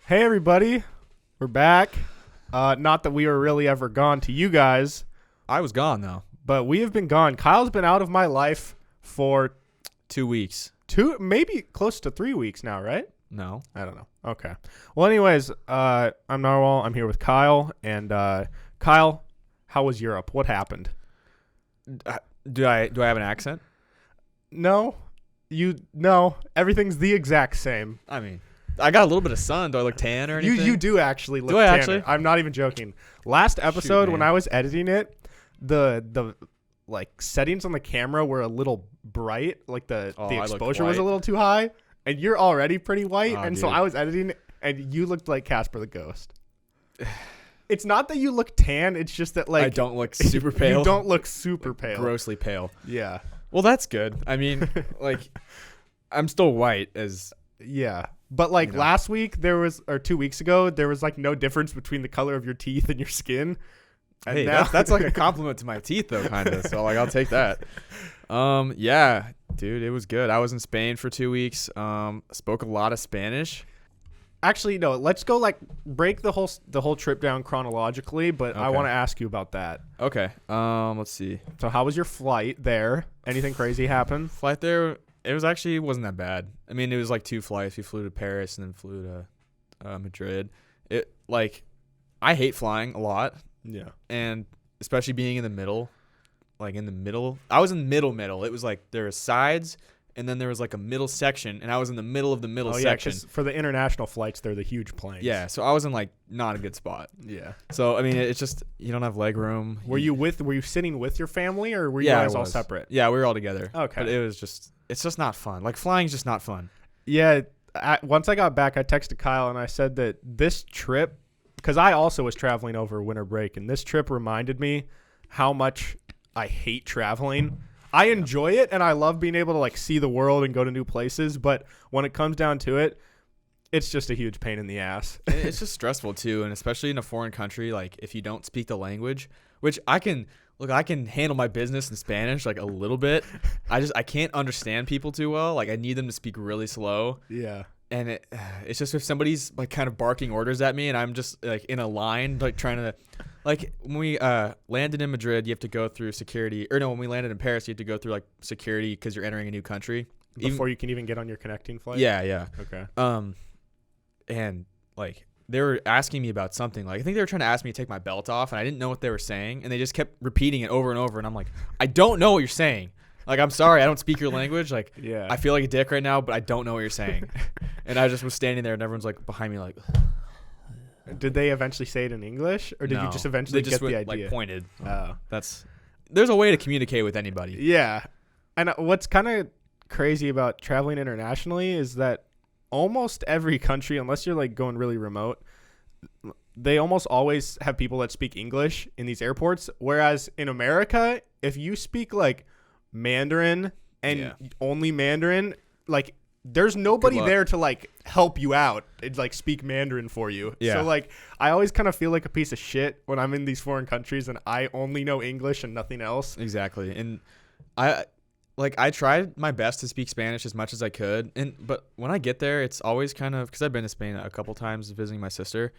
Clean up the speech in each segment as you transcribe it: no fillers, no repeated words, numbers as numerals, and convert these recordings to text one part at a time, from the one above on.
Hey everybody, we're back. Not that we were really ever gone to you guys, I was gone though. but we have been gone. Kyle's been out of my life for 2 weeks. maybe close to 3 weeks now, right? No. I don't know. Okay. Well, anyways, I'm Narwhal. I'm here with Kyle. And Kyle, how was Europe? What happened? Do I have an accent? No, everything's the exact same. I mean, I got a little bit of sun. Do I look tan or anything? You do actually look Do I tanner. actually? I'm not even joking. Last episode when man. I was editing it, the like settings on the camera were a little bright, like the I looked exposure was a white. little too high, and you're already pretty white, Oh, and so dude. I was editing and you looked like Casper the Ghost. It's not that you look tan, it's just that like I don't look super pale. You don't look super pale. Grossly pale. Yeah. Well, that's good. I mean, like, I'm still white as. Yeah. But like You know. last week or 2 weeks ago, there was like no difference between the color of your teeth and your skin. And Hey, now- that's like a compliment to my teeth though, kind of. So like, I'll take that. Yeah, dude, it was good. I was in Spain for 2 weeks. Spoke a lot of Spanish. Actually, no. Let's go like break the whole trip down chronologically. But I Okay. want to ask you about that. Okay. Let's see. So, how was your flight there? Anything crazy happen? Flight there, it wasn't that bad. I mean, it was like 2 flights. We flew to Paris and then flew to Madrid. I hate flying a lot, Yeah. and especially being in the middle. I was in middle. It was like there were sides, and then there was like a middle section, and I was in the middle of the middle Oh yeah, section. because for the international flights, they're the huge planes. Yeah, so I was in like not a good spot. Yeah. So I mean, it's just you don't have leg room. Were you sitting with your family, or were you Yeah, I guys all was. separate? Yeah, we were all together. Okay. But it's just not fun. Like flying's just not fun. Yeah. Once I got back, I texted Kyle and I said that this trip, because I also was traveling over winter break, and this trip reminded me how much I hate traveling. I enjoy it, and I love being able to like see the world and go to new places. But when it comes down to it, it's just a huge pain in the ass. It's just stressful too, and especially in a foreign country, like if you don't speak the language, which I can handle my business in Spanish like a little bit. I can't understand people too well. Like I need them to speak really slow. Yeah. And it's just if somebody's like kind of barking orders at me and I'm just like in a line like trying to like when we landed in Madrid, you have to go through security, or no, when we landed in Paris, you have to go through like security because you're entering a new country Before you can even get on your connecting flight? Yeah. Okay. And like they were asking me about something. Like I think they were trying to ask me to take my belt off, and I didn't know what they were saying, and they just kept repeating it over and over. And I'm like, I don't know what you're saying. Like I'm sorry, I don't speak your language. Like Yeah. I feel like a dick right now, but I don't know what you're saying. And I just was standing there, and everyone's like behind me, like. Did they eventually say it in English, or did you No. just eventually They just get the went, idea? like pointed. Oh. There's a way to communicate with anybody. Yeah. And what's kind of crazy about traveling internationally is that almost every country, unless you're like going really remote, they almost always have people that speak English in these airports. Whereas in America, if you speak like Mandarin and Yeah. only Mandarin, like there's nobody luck. there to like help you out and like speak Mandarin for you. Yeah. So like I always kind of feel like a piece of shit when I'm in these foreign countries and I only know English and nothing else. Exactly. And I tried my best to speak Spanish as much as I could, but when I get there, it's always kind of because I've been to Spain a couple times visiting my sister,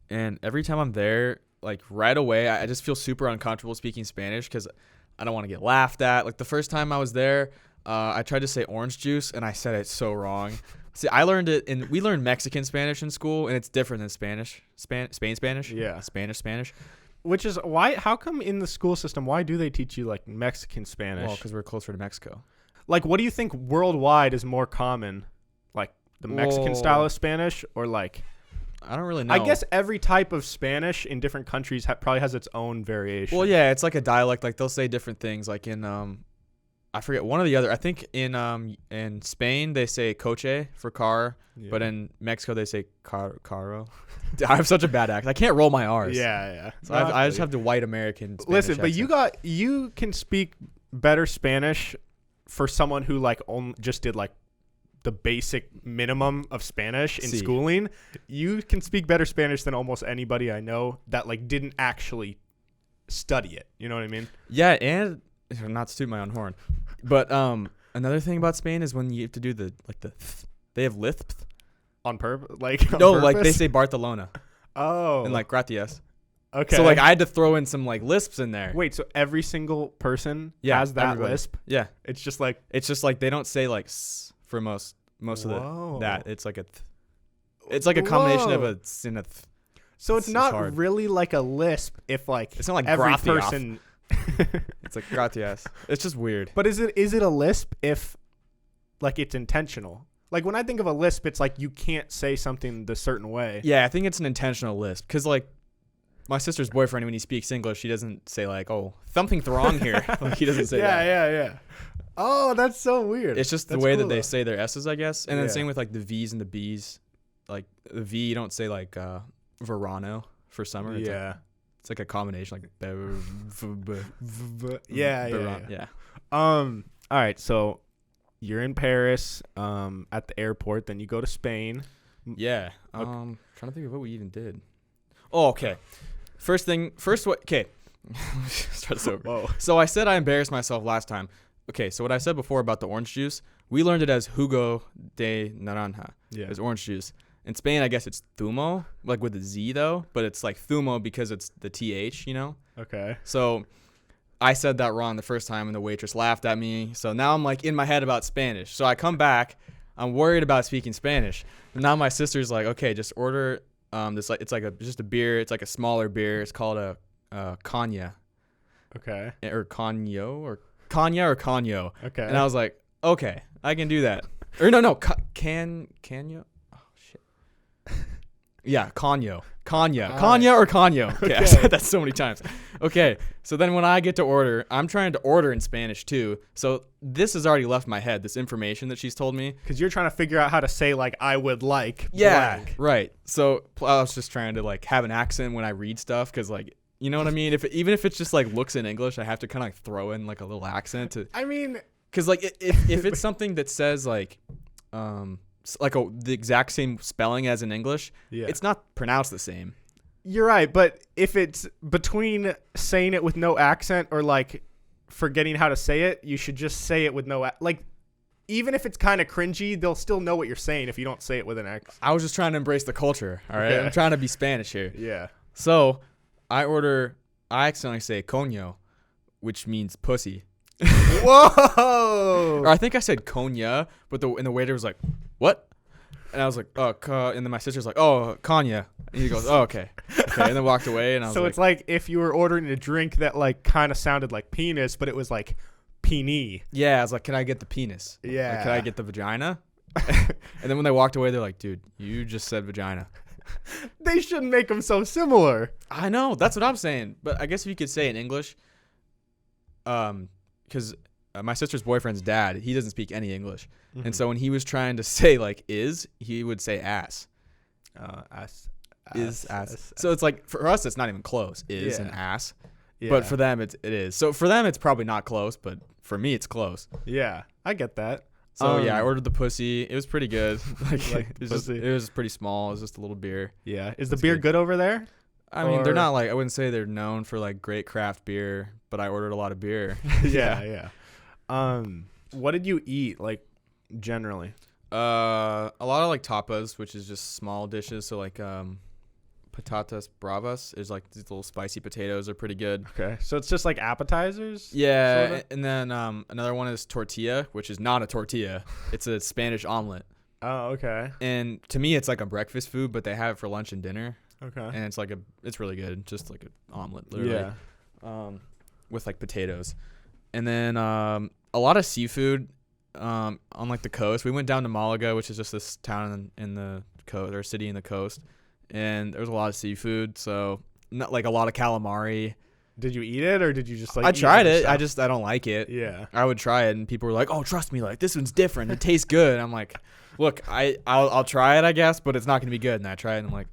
and every time I'm there, like right away, I just feel super uncomfortable speaking Spanish because I don't want to get laughed at. Like the first time I was there, I tried to say orange juice, and I said it so wrong. See, we learned Mexican Spanish in school, and it's different than Spain Spanish. Yeah. Spanish. Which is why, how come in the school system, why do they teach you like Mexican Spanish? Well, because we're closer to Mexico. Like, what do you think worldwide is more common? Like the Mexican style of Spanish or like, I don't really know. I guess every type of Spanish in different countries probably has its own variation. Well, yeah, it's like a dialect. Like they'll say different things. Like in I forget one or the other. I think in Spain they say coche for car, Yeah. but in Mexico they say caro. I have such a bad accent. I can't roll my R's. Yeah. So I just have the white American Spanish Listen, but accent. you can speak better Spanish for someone who like just did like the basic minimum of Spanish in schooling. You can speak better Spanish than almost anybody I know that like didn't actually study it. You know what I mean? Yeah, and not to toot my own horn, but another thing about Spain is when you have to do they have lisp. On purpose? Like, on No, purpose? like they say Barcelona Oh. and like gracias. Okay. So like I had to throw in some like lisps in there. Wait, so every single person Yeah, has that everybody. lisp? Yeah. It's just like, It's just like they don't say like s for most of whoa. that. It's like a it's like a combination of Whoa. a s and a th. So it's It's not hard. really like a lisp if like It's not like every gracias. person. It's like gracias. It's just weird. But is it a lisp if like it's intentional? Like when I think of a lisp, it's like you can't say something the certain way. Yeah, I think it's an intentional lisp because like my sister's boyfriend, when he speaks English, he doesn't say like, "Oh, something's wrong here." Like he doesn't say that. Yeah. Oh, that's so weird. It's just the That's way cool, that they though. say their S's, I guess. And then Yeah. same with like the V's and the B's. Like the V, you don't say like verano for summer. Yeah. It's like a combination, like Yeah. All right, so you're in Paris, at the airport, then you go to Spain. Yeah. Okay. Trying to think of what we even did. Oh, okay. First what? Okay. Start this over. Whoa. So I said I embarrassed myself last time. Okay, so what I said before about the orange juice, we learned it as jugo de naranja. Yeah. It's orange juice. In Spain, I guess it's zumo, like with a Z though, but it's like zumo because it's the TH, you know? Okay. So I said that wrong the first time and the waitress laughed at me. So now I'm like in my head about Spanish. So I come back, I'm worried about speaking Spanish. And now my sister's like, okay, just order this, like it's like just a beer. It's like a smaller beer. It's called a Cognac Okay. or Cognac or Cognac or Cognac. Okay. And I was like, okay, I can do that. Or no, Cognac? Oh, shit. Yeah, Cognac. Cognac. Cognac or Cognac. Okay, I Okay. said that so many times. Okay, so then when I get to order, I'm trying to order in Spanish too. So this has already left my head, this information that she's told me. Because you're trying to figure out how to say like I would like. Yeah, blank. right. So I was just trying to like have an accent when I read stuff because like, you know what I mean? Even if it's just like looks in English, I have to kind of like throw in like a little accent to. I mean, Because like if it's something that says like the exact same spelling as in English, yeah. it's not pronounced the same. You're right, but if it's between saying it with no accent or like forgetting how to say it, you should just say it with no like. Even if it's kind of cringy, they'll still know what you're saying if you don't say it with an accent. I was just trying to embrace the culture. All right, Okay. I'm trying to be Spanish here. Yeah. So I accidentally say coño, which means pussy. Whoa. Or I think I said coña, but the waiter was like, "What?" And I was like, "Oh," and then my sister's like, "Oh, coña." And he goes, "Oh, okay." And then walked away, and I was So like, it's like if you were ordering a drink that like kind of sounded like penis, but it was like peenie. "Yeah." I was like, "Can I get the penis? Yeah. Like, can I get the vagina?" And then when they walked away, they're like, "Dude, you just said vagina." They shouldn't make them so similar. I know, that's what I'm saying. But I guess if you could say in English, because my sister's boyfriend's dad, he doesn't speak any English, and so when he was trying to say like he would say ass. Ass. So it's like for us, it's not even close. Is Yeah. and ass, Yeah. but for them, it is. So for them, it's probably not close, but for me, it's close. Yeah, I get that. So yeah, I ordered the pussy. It was pretty good. Like, Like it was pretty small. It was just a little beer. Yeah. Is the That's beer good. good over there? I mean, they're Or- not like, I wouldn't say they're known for like great craft beer, but I ordered a lot of beer. Yeah. What did you eat like generally? A lot of like tapas, which is just small dishes. So like patatas bravas is like these little spicy potatoes are pretty good. Okay. So it's just like appetizers? Yeah, Sorta? and then another one is tortilla, which is not a tortilla. It's a Spanish omelet. Oh, okay. And to me, it's like a breakfast food, but they have it for lunch and dinner, Okay. and it's really good, just like an omelet, literally. Yeah. With like potatoes, and then a lot of seafood on like the coast. We went down to Malaga, which is just this town in the coast or city in the coast, and there was a lot of seafood. So not like a lot of calamari. Did you eat it or did you just like I eat tried it. yourself? I don't like it. Yeah. I would try it, and people were like, "Oh, trust me, like this one's different. It tastes good." And I'm like, "Look, I'll try it, I guess, but it's not gonna be good." And I try it, and I'm like,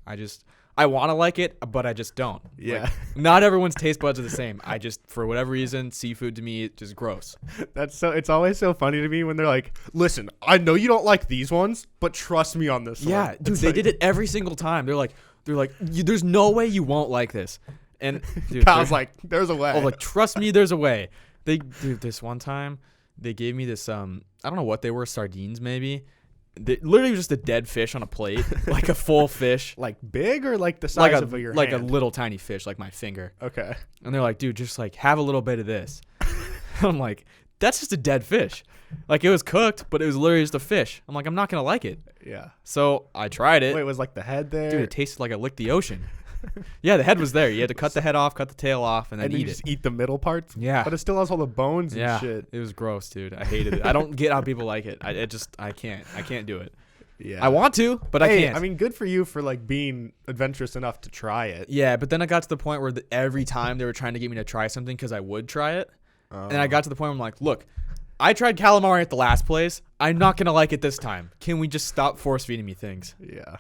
I want to like it, but I just don't. Yeah. Like, not everyone's taste buds are the same. I just, for whatever reason, seafood to me is just gross. It's always so funny to me when they're like, "Listen, I know you don't like these ones, but trust me on this one." Yeah, dude, It's they like- did it every single time. They're like, there's no way you won't like this. And dude, Kyle's they're- like, "There's a way." oh, like trust me, there's a way. Dude, this one time they gave me this I don't know what they were, sardines maybe, literally just a dead fish on a plate, like a full fish. Like big or like the size of your like hand? a little tiny fish, like my finger. Okay. And they're like, dude, just like have a little bit of this. I'm like, that's just a dead fish. Like it was cooked, but it was literally just a fish. I'm like, I'm not gonna like it. Yeah. So I tried it. Wait, was like the head there? Dude, it tasted like I licked the ocean. Yeah, the head was there. You had to cut the head off, cut the tail off, and then you eat it. just eat the middle parts? Yeah. But it still has all the bones and shit. It was gross, dude. I hated it. I don't get how people like it. I can't do it. Yeah. I want to, but I can't. I mean, good for you for like being adventurous enough to try it. Yeah, but then I got to the point where every time they were trying to get me to try something because I would try it. And I got to the point where I'm like, look, I tried calamari at the last place. I'm not going to like it this time. Can we just stop force feeding me things? Yeah.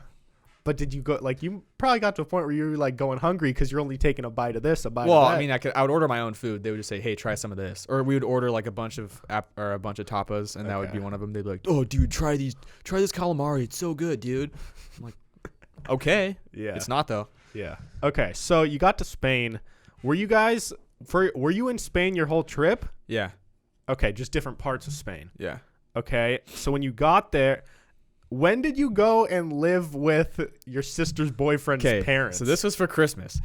But did you go, like, you probably got to a point where you were like going hungry because you're only taking a bite of this, a bite of that. Well, I mean, I would order my own food. They would just say, hey, try some of this. Or we would order like a bunch of tapas, and that would be one of them. They'd be like, oh, dude, try this calamari. It's so good, dude. I'm like, okay. Yeah. It's not, though. Yeah. Okay. So you got to Spain. Were you in Spain your whole trip? Yeah. Okay. Just different parts of Spain. Yeah. Okay. So when you got there, when did you go and live with your sister's boyfriend's parents? So this was for Christmas.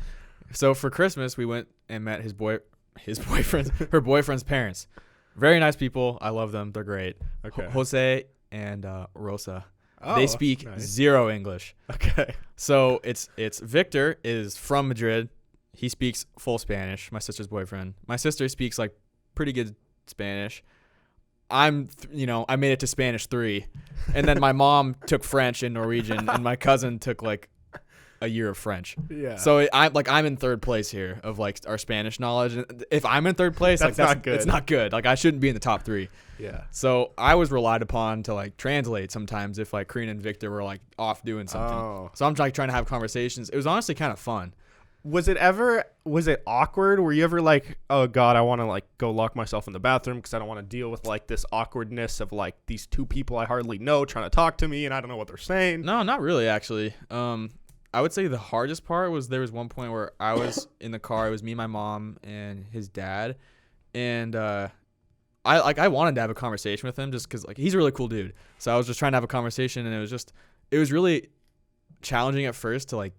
So for Christmas, we went and met her boyfriend's parents. Very nice people. I love them. They're great. Okay. Jose and Rosa. Oh, they speak nice. zero English. Okay. So it's Victor is from Madrid. He speaks full Spanish. My sister's boyfriend. My sister speaks like pretty good Spanish. I made it to Spanish 3, and then my mom took French and Norwegian, and my cousin took like a year of French. Yeah. So I'm in third place here of like our Spanish knowledge. And if I'm in third place, that's not good. It's not good. Like I shouldn't be in the top 3. Yeah. So I was relied upon to like translate sometimes if like Karina and Victor were like off doing something. Oh. So I'm like trying to have conversations. It was honestly kind of fun. Was it awkward? Were you ever like, oh God, I want to like go lock myself in the bathroom because I don't want to deal with like this awkwardness of like these two people I hardly know trying to talk to me and I don't know what they're saying? No, not really actually. I would say the hardest part was there was one point where I was in the car. It was me, my mom, and his dad, and I wanted to have a conversation with him just because like he's a really cool dude. So I was just trying to have a conversation, and it was really challenging at first to like.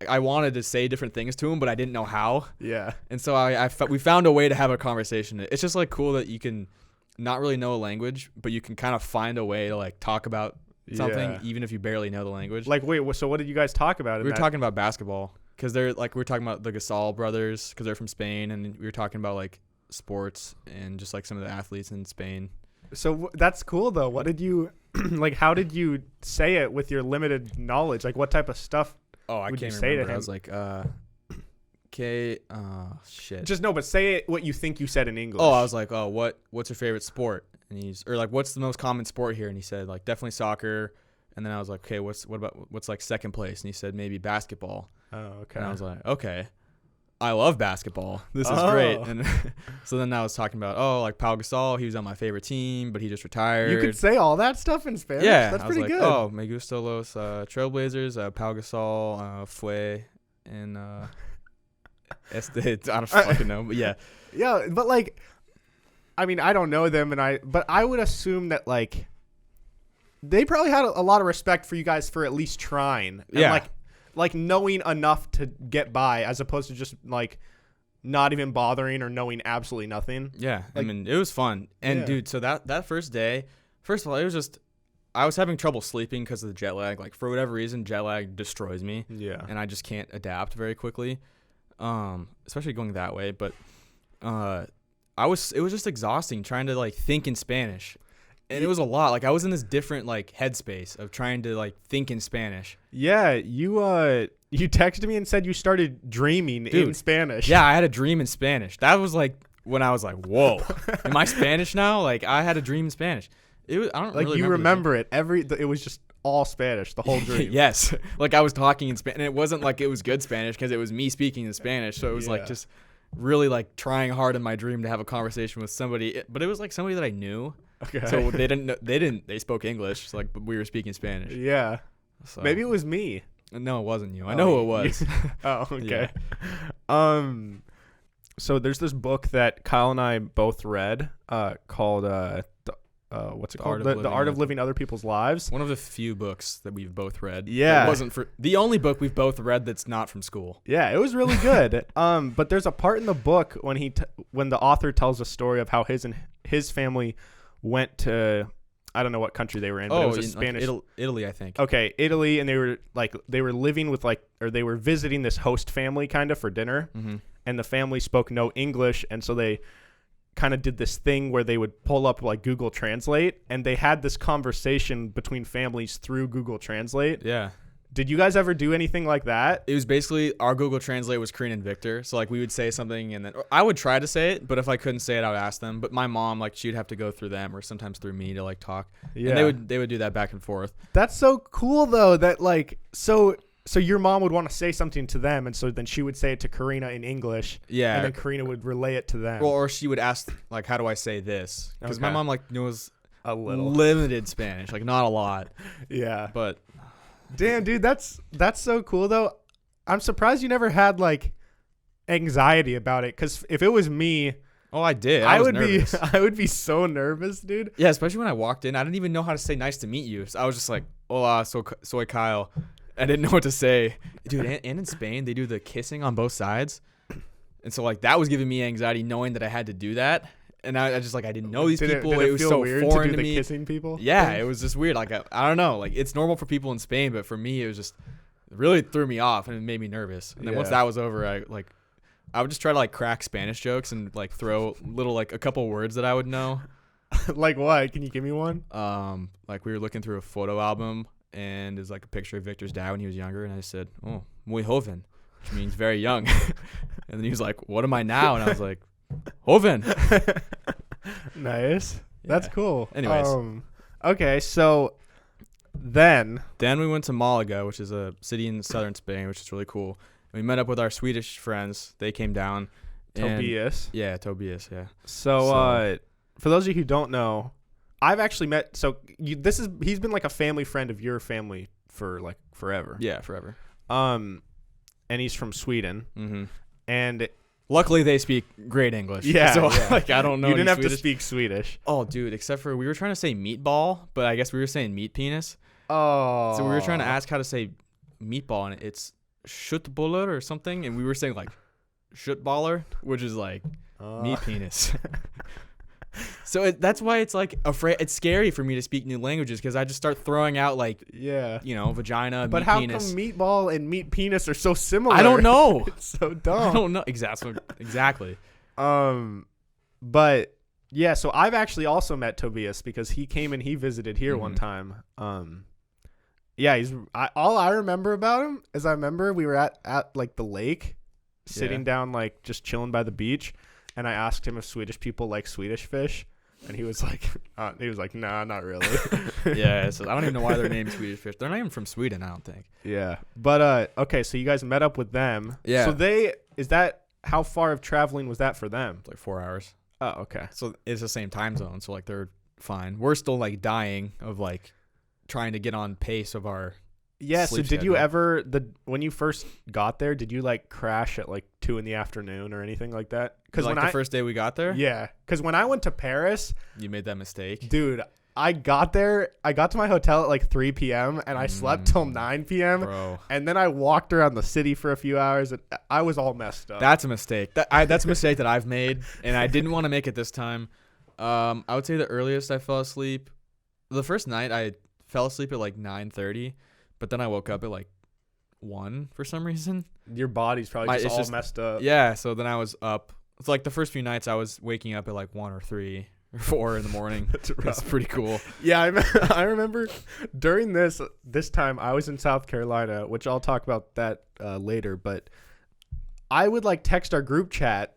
I wanted to say different things to him, but I didn't know how. Yeah. And so we found a way to have a conversation. It's just like cool that you can not really know a language, but you can kind of find a way to like talk about something even if you barely know the language. Like, wait, so what did you guys talk about? We were talking about basketball because we were talking about the Gasol brothers because they're from Spain, and we were talking about like sports and just like some of the athletes in Spain. So that's cool though. What did you like? How did you say it with your limited knowledge? Like, what type of stuff? Oh, I can't remember. I was like, okay, shit. Just no, but say it what you think you said in English. Oh, I was like, oh, what's your favorite sport? And what's the most common sport here? And he said like definitely soccer. And then I was like, okay, what's like second place? And he said maybe basketball. Oh, okay. And I was like, okay, I love basketball. This is great. And so then I was talking about like Pau Gasol. He was on my favorite team, but he just retired. You could say all that stuff in Spanish. Yeah, that's I was pretty like, good. oh, me gusta los Trailblazers, Pau Gasol, fue, and I don't fucking know, but yeah. Yeah, but like, I mean, I don't know them, but I would assume that like, they probably had a lot of respect for you guys for at least trying. And yeah. Like knowing enough to get by as opposed to just like not even bothering or knowing absolutely nothing. Yeah. Like, I mean, it was fun. And dude, so that first day, first of all, it was just, I was having trouble sleeping because of the jet lag. Like for whatever reason, jet lag destroys me. Yeah. And I just can't adapt very quickly. Especially going that way. But it was just exhausting trying to like think in Spanish. And it was a lot. Like I was in this different like headspace of trying to like think in Spanish. Yeah, you texted me and said you started dreaming in Spanish. Yeah, I had a dream in Spanish. That was like when I was like, "Whoa, am I Spanish now?" Like I had a dream in Spanish. It was I don't like really you remember it. It was just all Spanish the whole dream. Yes, like I was talking in Spanish. And it wasn't like it was good Spanish because it was me speaking in Spanish. So it was like just really like trying hard in my dream to have a conversation with somebody. But it was like somebody that I knew. Okay. So they spoke English, like, but we were speaking Spanish. Yeah. So. Maybe it was me. No, it wasn't you. I know who it was. Oh, okay. Yeah. So there's this book that Kyle and I both read, called what's it The called? Art of The Living Art of Other Living Other People's Lives. One of the few books that we've both read. Yeah. It wasn't for the only book we've both read that's not from school. Yeah, it was really good. But there's a part in the book when when the author tells a story of how his family went to, I don't know what country they were in, but it was a Spanish. Italy, I think. Okay, Italy, and they were living with or they were visiting this host family kind of for dinner, and the family spoke no English, and so they kind of did this thing where they would pull up like Google Translate, and they had this conversation between families through Google Translate. Yeah. Did you guys ever do anything like that? It was basically our Google Translate was Korean and Victor. So like we would say something and then I would try to say it, but if I couldn't say it, I would ask them. But my mom, like she'd have to go through them or sometimes through me to like talk. Yeah. And they would do that back and forth. That's so cool though, that like so your mom would want to say something to them, and so then she would say it to Karina in English. Yeah. And then Karina would relay it to them. Well, or she would ask like, how do I say this? Because my Okay. mom like knows A little. limited Spanish, like not a lot. Yeah. But Damn, dude, that's so cool though. I'm surprised you never had like anxiety about it, because if it was me, oh, I did. I was nervous. I would be so nervous, dude. Yeah, especially when I walked in, I didn't even know how to say nice to meet you. So I was just like, hola, soy Kyle. I didn't know what to say. Dude, and in Spain, they do the kissing on both sides. And so like that was giving me anxiety knowing that I had to do that. And I just like, I didn't know these people. Did it was feel so weird foreign to do to the me. kissing people? Yeah, it was just weird. Like, I don't know. Like, it's normal for people in Spain, but for me, it was just it really threw me off and it made me nervous. And then once Yeah. that was over, I would just try to like crack Spanish jokes and like throw little like a couple words that I would know. Like what? Can you give me one? Like we were looking through a photo album and there's like a picture of Victor's dad when he was younger, and I said, "Oh, muy joven," which means very young. And then he was like, "What am I now?" And I was like, "Joven." Nice. That's Yeah. cool. Anyways. Okay, so then Then we went to Malaga, which is a city in southern Spain, which is really cool. And we met up with our Swedish friends. They came down. and- Tobias. Yeah, Tobias, yeah. So, for those of you who don't know, I've actually met. So he's been like a family friend of your family for like forever. Yeah, forever. And he's from Sweden. Mm-hmm. And Luckily, they speak great English. Yeah, So, yeah. like, I don't know you any didn't have to Swedish. speak Swedish. Oh, dude, except for we were trying to say meatball, but I guess we were saying meat penis. Oh. So we were trying to ask how to say meatball, and it's schuttbuller or something, and we were saying, like, schuttballer, which is, like, meat penis. So that's why it's, like, it's scary for me to speak new languages, because I just start throwing out, like, Yeah. vagina, But meat how penis. come meatball and meat penis are so similar? I don't know. It's so dumb. I don't know. Exactly. But yeah, so I've actually also met Tobias because he came and he visited here one time. Yeah, all I remember about him is I remember we were at like the lake, sitting down like just chilling by the beach, and I asked him if Swedish people like Swedish fish, and he was like, nah, not really. Yeah, so I don't even know why they're named Swedish fish. They're not even from Sweden, I don't think. Yeah, but okay, so you guys met up with them. Yeah. So how far of traveling was that for them? It's like 4 hours. Oh, okay. So it's the same time zone, so like they're fine. We're still like dying of like trying to get on pace of our Yeah, so sleep did you schedule. ever when you first got there, did you like crash at like 2 p.m. or anything like that? Because like the first day we got there, Yeah, because when I went to Paris, you made that mistake. dude, I got to my hotel at like 3 p.m. and I slept till 9 p.m. Bro, and then I walked around the city for a few hours and I was all messed up. that's a mistake. That's a mistake that I've made, and I didn't want to make it this time. I would say the earliest I fell asleep, the first night I fell asleep at like 9:30, but then I woke up at like 1 for some reason. Your body's probably It's just all just- messed up. Yeah, so then I was up. It's like the first few nights I was waking up at like 1 or 3 or 4 in the morning. That's rough. It's pretty cool. Yeah, I remember during this time I was in South Carolina, which I'll talk about that later, but I would like text our group chat,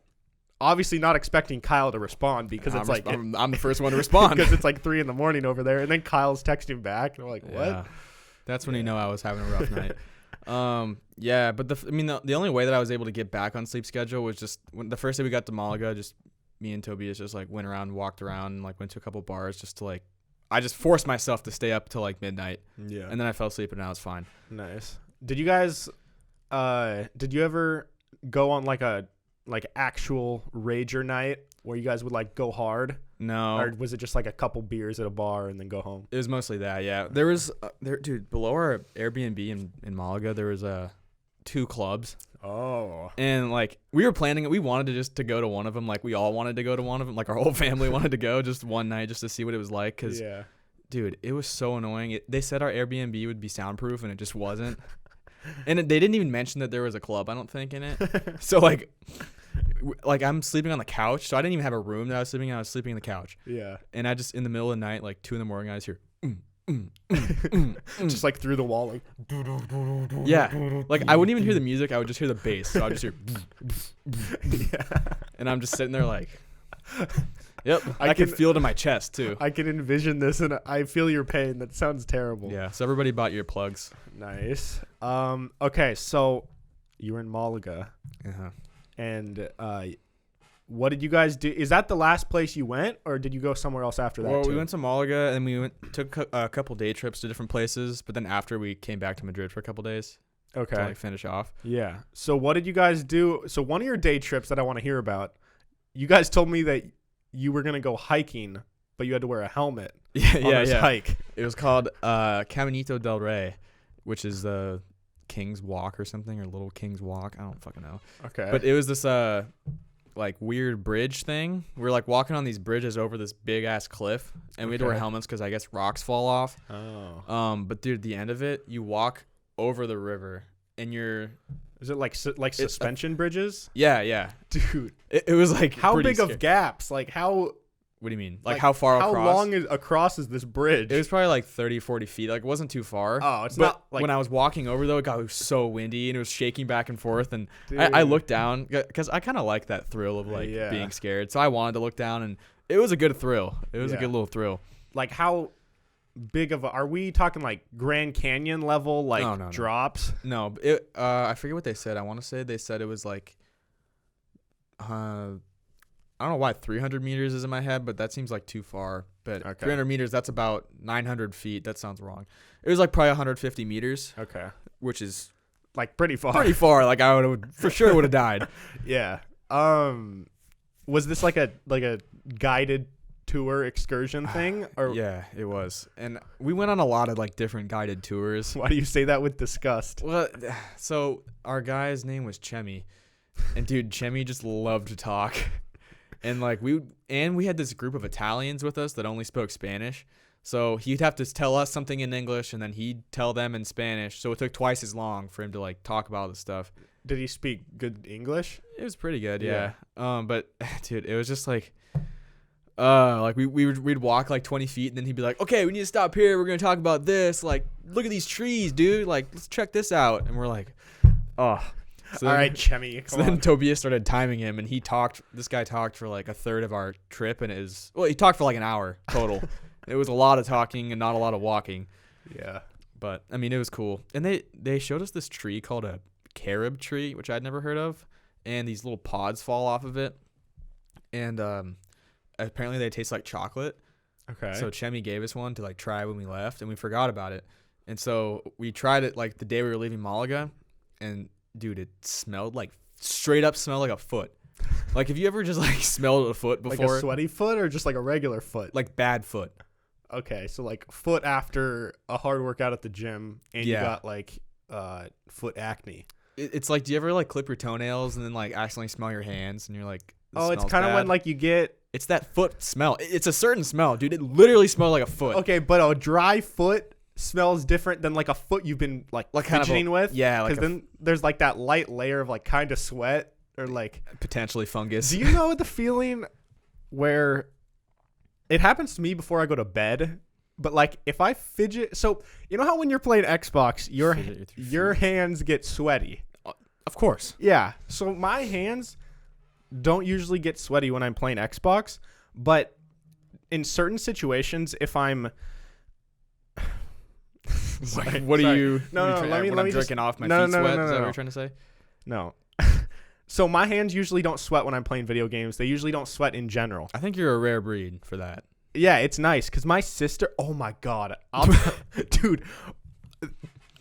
obviously not expecting Kyle to respond because it's I'm the first one to respond. because it's like 3 a.m. over there, and then Kyle's texting back, and I'm like, what? Yeah. That's when you know I was having a rough night. Yeah, but the only way that I was able to get back on sleep schedule was just when the first day we got to Malaga, just me and Tobias just like went around, walked around, and like went to a couple bars just to like, I just forced myself to stay up till like midnight, Yeah. and then I fell asleep and now it's fine. Nice. Did you guys did you ever go on like a actual rager night where you guys would like go hard? No. Or was it just like a couple beers at a bar and then go home? It was mostly that, yeah. There was, dude, below our Airbnb in Malaga, there was 2 clubs. Oh. And, like, we were planning it. We wanted to go to one of them. Like, we all wanted to go to one of them. Like, our whole family wanted to go just one night just to see what it was like. Because, dude, it was so annoying. They said our Airbnb would be soundproof, and it just wasn't. And they didn't even mention that there was a club, I don't think, in it. So, like, I'm sleeping on the couch. So I didn't even have a room that I was sleeping in. I was sleeping on the couch. Yeah. And I just, in the middle of the night, like 2 a.m, I just hear, just like through the wall. Like, yeah. Like, I wouldn't even hear the music. I would just hear the bass. So I would just hear, and I'm just sitting there like, yep. I can feel it in my chest, too. I can envision this, and I feel your pain. That sounds terrible. Yeah. So everybody bought earplugs. Nice. Okay, so you were in Malaga. Uh-huh. And what did you guys do? Is that the last place you went, or did you go somewhere else after that? Well, too? we went to Malaga, and we took a couple day trips to different places. But then after, we came back to Madrid for a couple days. Okay. To, like, finish off. Yeah. So what did you guys do? So one of your day trips that I want to hear about, you guys told me that you were gonna go hiking, but you had to wear a helmet. Yeah. Hike. It was called Caminito del Rey, which is the King's Walk or something, or Little King's Walk. I don't fucking know. Okay. But it was this like weird bridge thing. We were like walking on these bridges over this big ass cliff, and we had to wear helmets because I guess rocks fall off. Oh. But dude, the end of it, you walk over the river, and you're. Is it like suspension bridges? Yeah. Dude. It was like how big scary. of gaps? Like how. What do you mean? Like how far across? How long across is this bridge? It was probably like 30, 40 feet. Like, it wasn't too far. Oh, it's but not like... when I was walking over, though, it was so windy and it was shaking back and forth. And I looked down because I kind of like that thrill of like being scared. So I wanted to look down, and it was a good thrill. It was a good little thrill. Like how big of are we talking, like Grand Canyon level, like drops? No, I forget what they said. I want to say they said it was like, I don't know why 300 meters is in my head, but that seems like too far. But 300 meters, that's about 900 feet. That sounds wrong. It was like probably 150 meters. Okay. Which is like pretty far. Pretty far. Like I would for sure would have died. Yeah. Was this like a guided tour excursion thing? Or yeah, it was. And we went on a lot of like different guided tours. Why do you say that with disgust? Well, so our guy's name was Chemi. And dude, Chemi just loved to talk. And like we had this group of Italians with us that only spoke Spanish. So he'd have to tell us something in English, and then he'd tell them in Spanish. So it took twice as long for him to like talk about the stuff. Did he speak good English? It was pretty good, yeah. But dude, it was just like we'd walk like 20 feet, and then he'd be like, "Okay, we need to stop here. We're gonna talk about this. Like, look at these trees, dude. Like, let's check this out." And we're like, "Oh." So all right, Chemi. So then Tobias started timing him, and this guy talked for like a third of our trip, and he talked for like an hour total. It was a lot of talking and not a lot of walking. Yeah. But I mean, it was cool. And they showed us this tree called a carob tree, which I'd never heard of, and these little pods fall off of it. And apparently they taste like chocolate. Okay. So Chemi gave us one to like try when we left, and we forgot about it. And so we tried it like the day we were leaving Malaga, and dude, it smelled like straight up smelled like a foot. Like, have you ever just like smelled a foot before? Like a sweaty foot or just like a regular foot? Like bad foot. Okay, so like foot after a hard workout at the gym, and you got like foot acne. It's like, do you ever like clip your toenails and then like accidentally smell your hands, and you're like, oh, it's kind of when like you get. It's that foot smell. It's a certain smell, dude. It literally smells like a foot. Okay, but a dry foot smells different than like a foot you've been like fidgeting with. Yeah, because then there's like that light layer of like kind of sweat or like potentially fungus. Do you know the feeling where it happens to me before I go to bed? But like if I fidget, so you know how when you're playing Xbox, your hands get sweaty. Of course. Yeah. So my hands don't usually get sweaty when I'm playing Xbox, but in certain situations, if I'm what are you? No, let me drinking off my feet sweat. Is that what you're trying to say? No. So my hands usually don't sweat when I'm playing video games. They usually don't sweat in general. I think you're a rare breed for that. Yeah, it's nice because my sister. Oh my god, dude.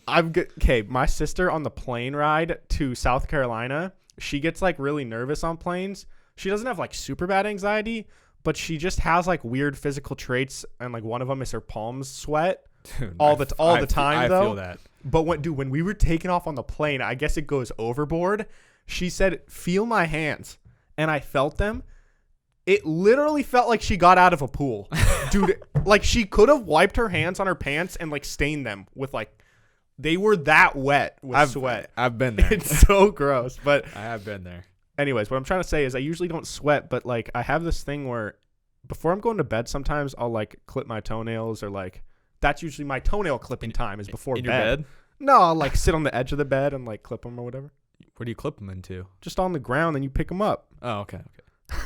Okay, my sister on the plane ride to South Carolina, she gets like really nervous on planes. She doesn't have like super bad anxiety, but she just has like weird physical traits, and like one of them is her palms sweat Dude, all the time. I though. feel that. But when we were taking off on the plane, I guess it goes overboard. She said, "Feel my hands," and I felt them. It literally felt like she got out of a pool, dude. Like she could have wiped her hands on her pants and like stained them with like, they were that wet with sweat. I've been there. It's so gross. But I have been there. anyways, what I'm trying to say is I usually don't sweat, but like I have this thing where before I'm going to bed, sometimes I'll like clip my toenails, or like that's usually my toenail clipping time is before In bed. your bed? No, I'll like sit on the edge of the bed and like clip them or whatever. Where do you clip them into? Just on the ground, and you pick them up. Oh, okay.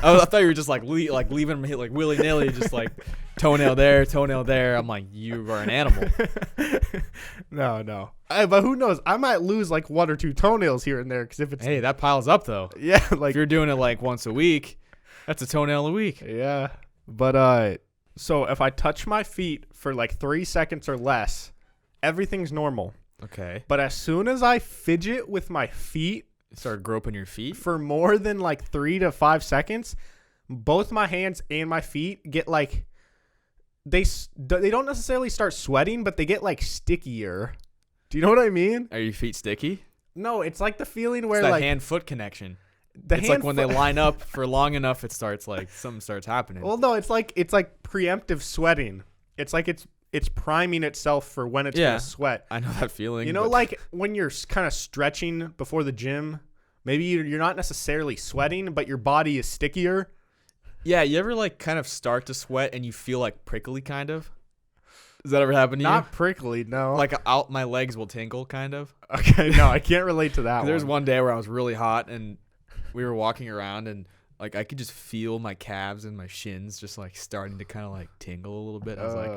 I thought you were just like leaving them hit like willy nilly, just like toenail there. I'm like, you are an animal. No. But who knows? I might lose like 1 or 2 toenails here and there, because if it's Hey, that piles up though. yeah, like If you're doing it like once a week, that's a toenail a week. yeah. But so if I touch my feet for like 3 seconds or less, everything's normal. Okay. But as soon as I fidget with my feet Start groping your feet. for more than like 3 to 5 seconds, both my hands and my feet get like they don't necessarily start sweating, but they get like stickier. Do you know what I mean? Are your feet sticky? No, it's like the feeling where It's that like hand-foot connection. the It's like when they line up for long enough, it starts like something starts happening. Well, no, it's like preemptive sweating. It's like it's priming itself for when it's Yeah. gonna sweat. I know that feeling. You know, but like when you're kind of stretching before the gym, maybe you're not necessarily sweating, but your body is stickier. yeah, you ever like kind of start to sweat and you feel like prickly kind of? Does that ever happen to Not prickly, no. you? Like out my legs will tingle kind of. okay, no, I can't relate to that. There's one. one day where I was really hot and we were walking around and like I could just feel my calves and my shins just like starting to kind of like tingle a little bit. I was like,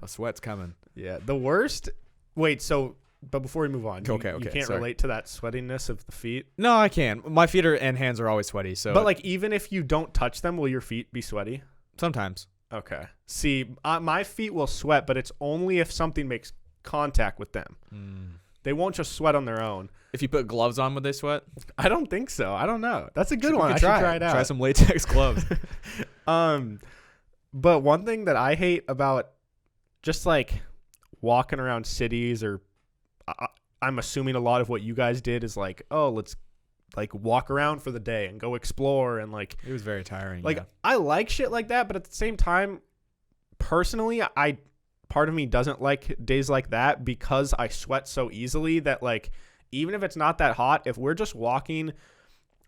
a sweat's coming. yeah, the worst. Wait, so but before we move on, Okay, you can't sorry. relate to that sweatiness of the feet. No, I can. My feet and hands are always sweaty. So, But like even if you don't touch them, will your feet be sweaty? sometimes. Okay. See, my feet will sweat, but it's only if something makes contact with them. They won't just sweat on their own. If you put gloves on, would they sweat? I don't think so. I don't know. That's a good We one. could I should try it out. Try some latex gloves. But one thing that I hate about just like walking around cities, or I'm assuming a lot of what you guys did is like, oh, let's like walk around for the day and go explore and like It was very tiring. Like yeah. I like shit like that, but at the same time, personally, part of me doesn't like days like that because I sweat so easily that like even if it's not that hot, if we're just walking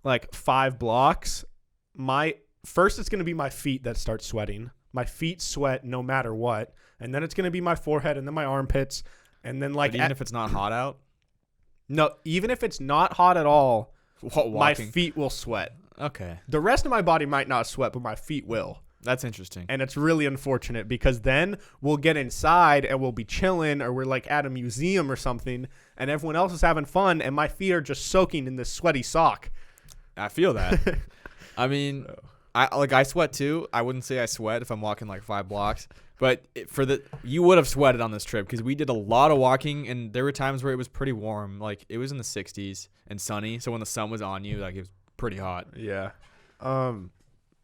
like 5 blocks, it's gonna be my feet that start sweating. My feet sweat no matter what, and then it's gonna be my forehead and then my armpits, and then like But even if it's not hot out, even if it's not hot at all, my walking. feet will sweat. Okay, The rest of my body might not sweat, but my feet will. that's interesting. And it's really unfortunate because then we'll get inside and we'll be chilling, or we're like at a museum or something and everyone else is having fun and my feet are just soaking in this sweaty sock. I feel that. I mean, I sweat too. I wouldn't say I sweat if I'm walking like 5 blocks, but you would have sweated on this trip because we did a lot of walking and there were times where it was pretty warm. Like it was in the 60s and sunny. So when the sun was on you, like it was pretty hot. Yeah.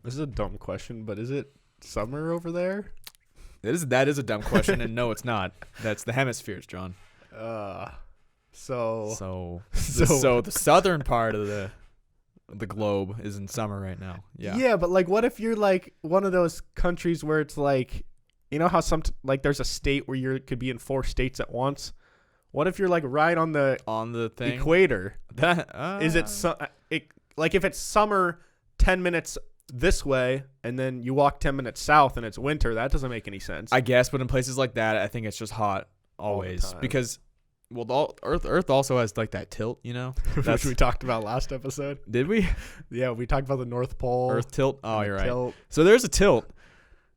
This is a dumb question, but is it summer over there? That is a dumb question, and no, it's not. That's the hemispheres, John. So The southern part of the globe is in summer right now. Yeah. Yeah, but like what if you're like one of those countries where it's like, you know how like there's a state where you could be in 4 states at once? What if you're like right on the thing. equator? That Is it like if it's summer 10 minutes this way and then you walk 10 minutes south and it's winter? That doesn't make any sense. I guess, but in places like that, I think it's just hot always time. because Earth also has like that tilt, you know. Which we talked about last episode. Did we? Yeah, we talked about the North Pole. Earth tilt. Oh, and you're the right. tilt. So there's a tilt.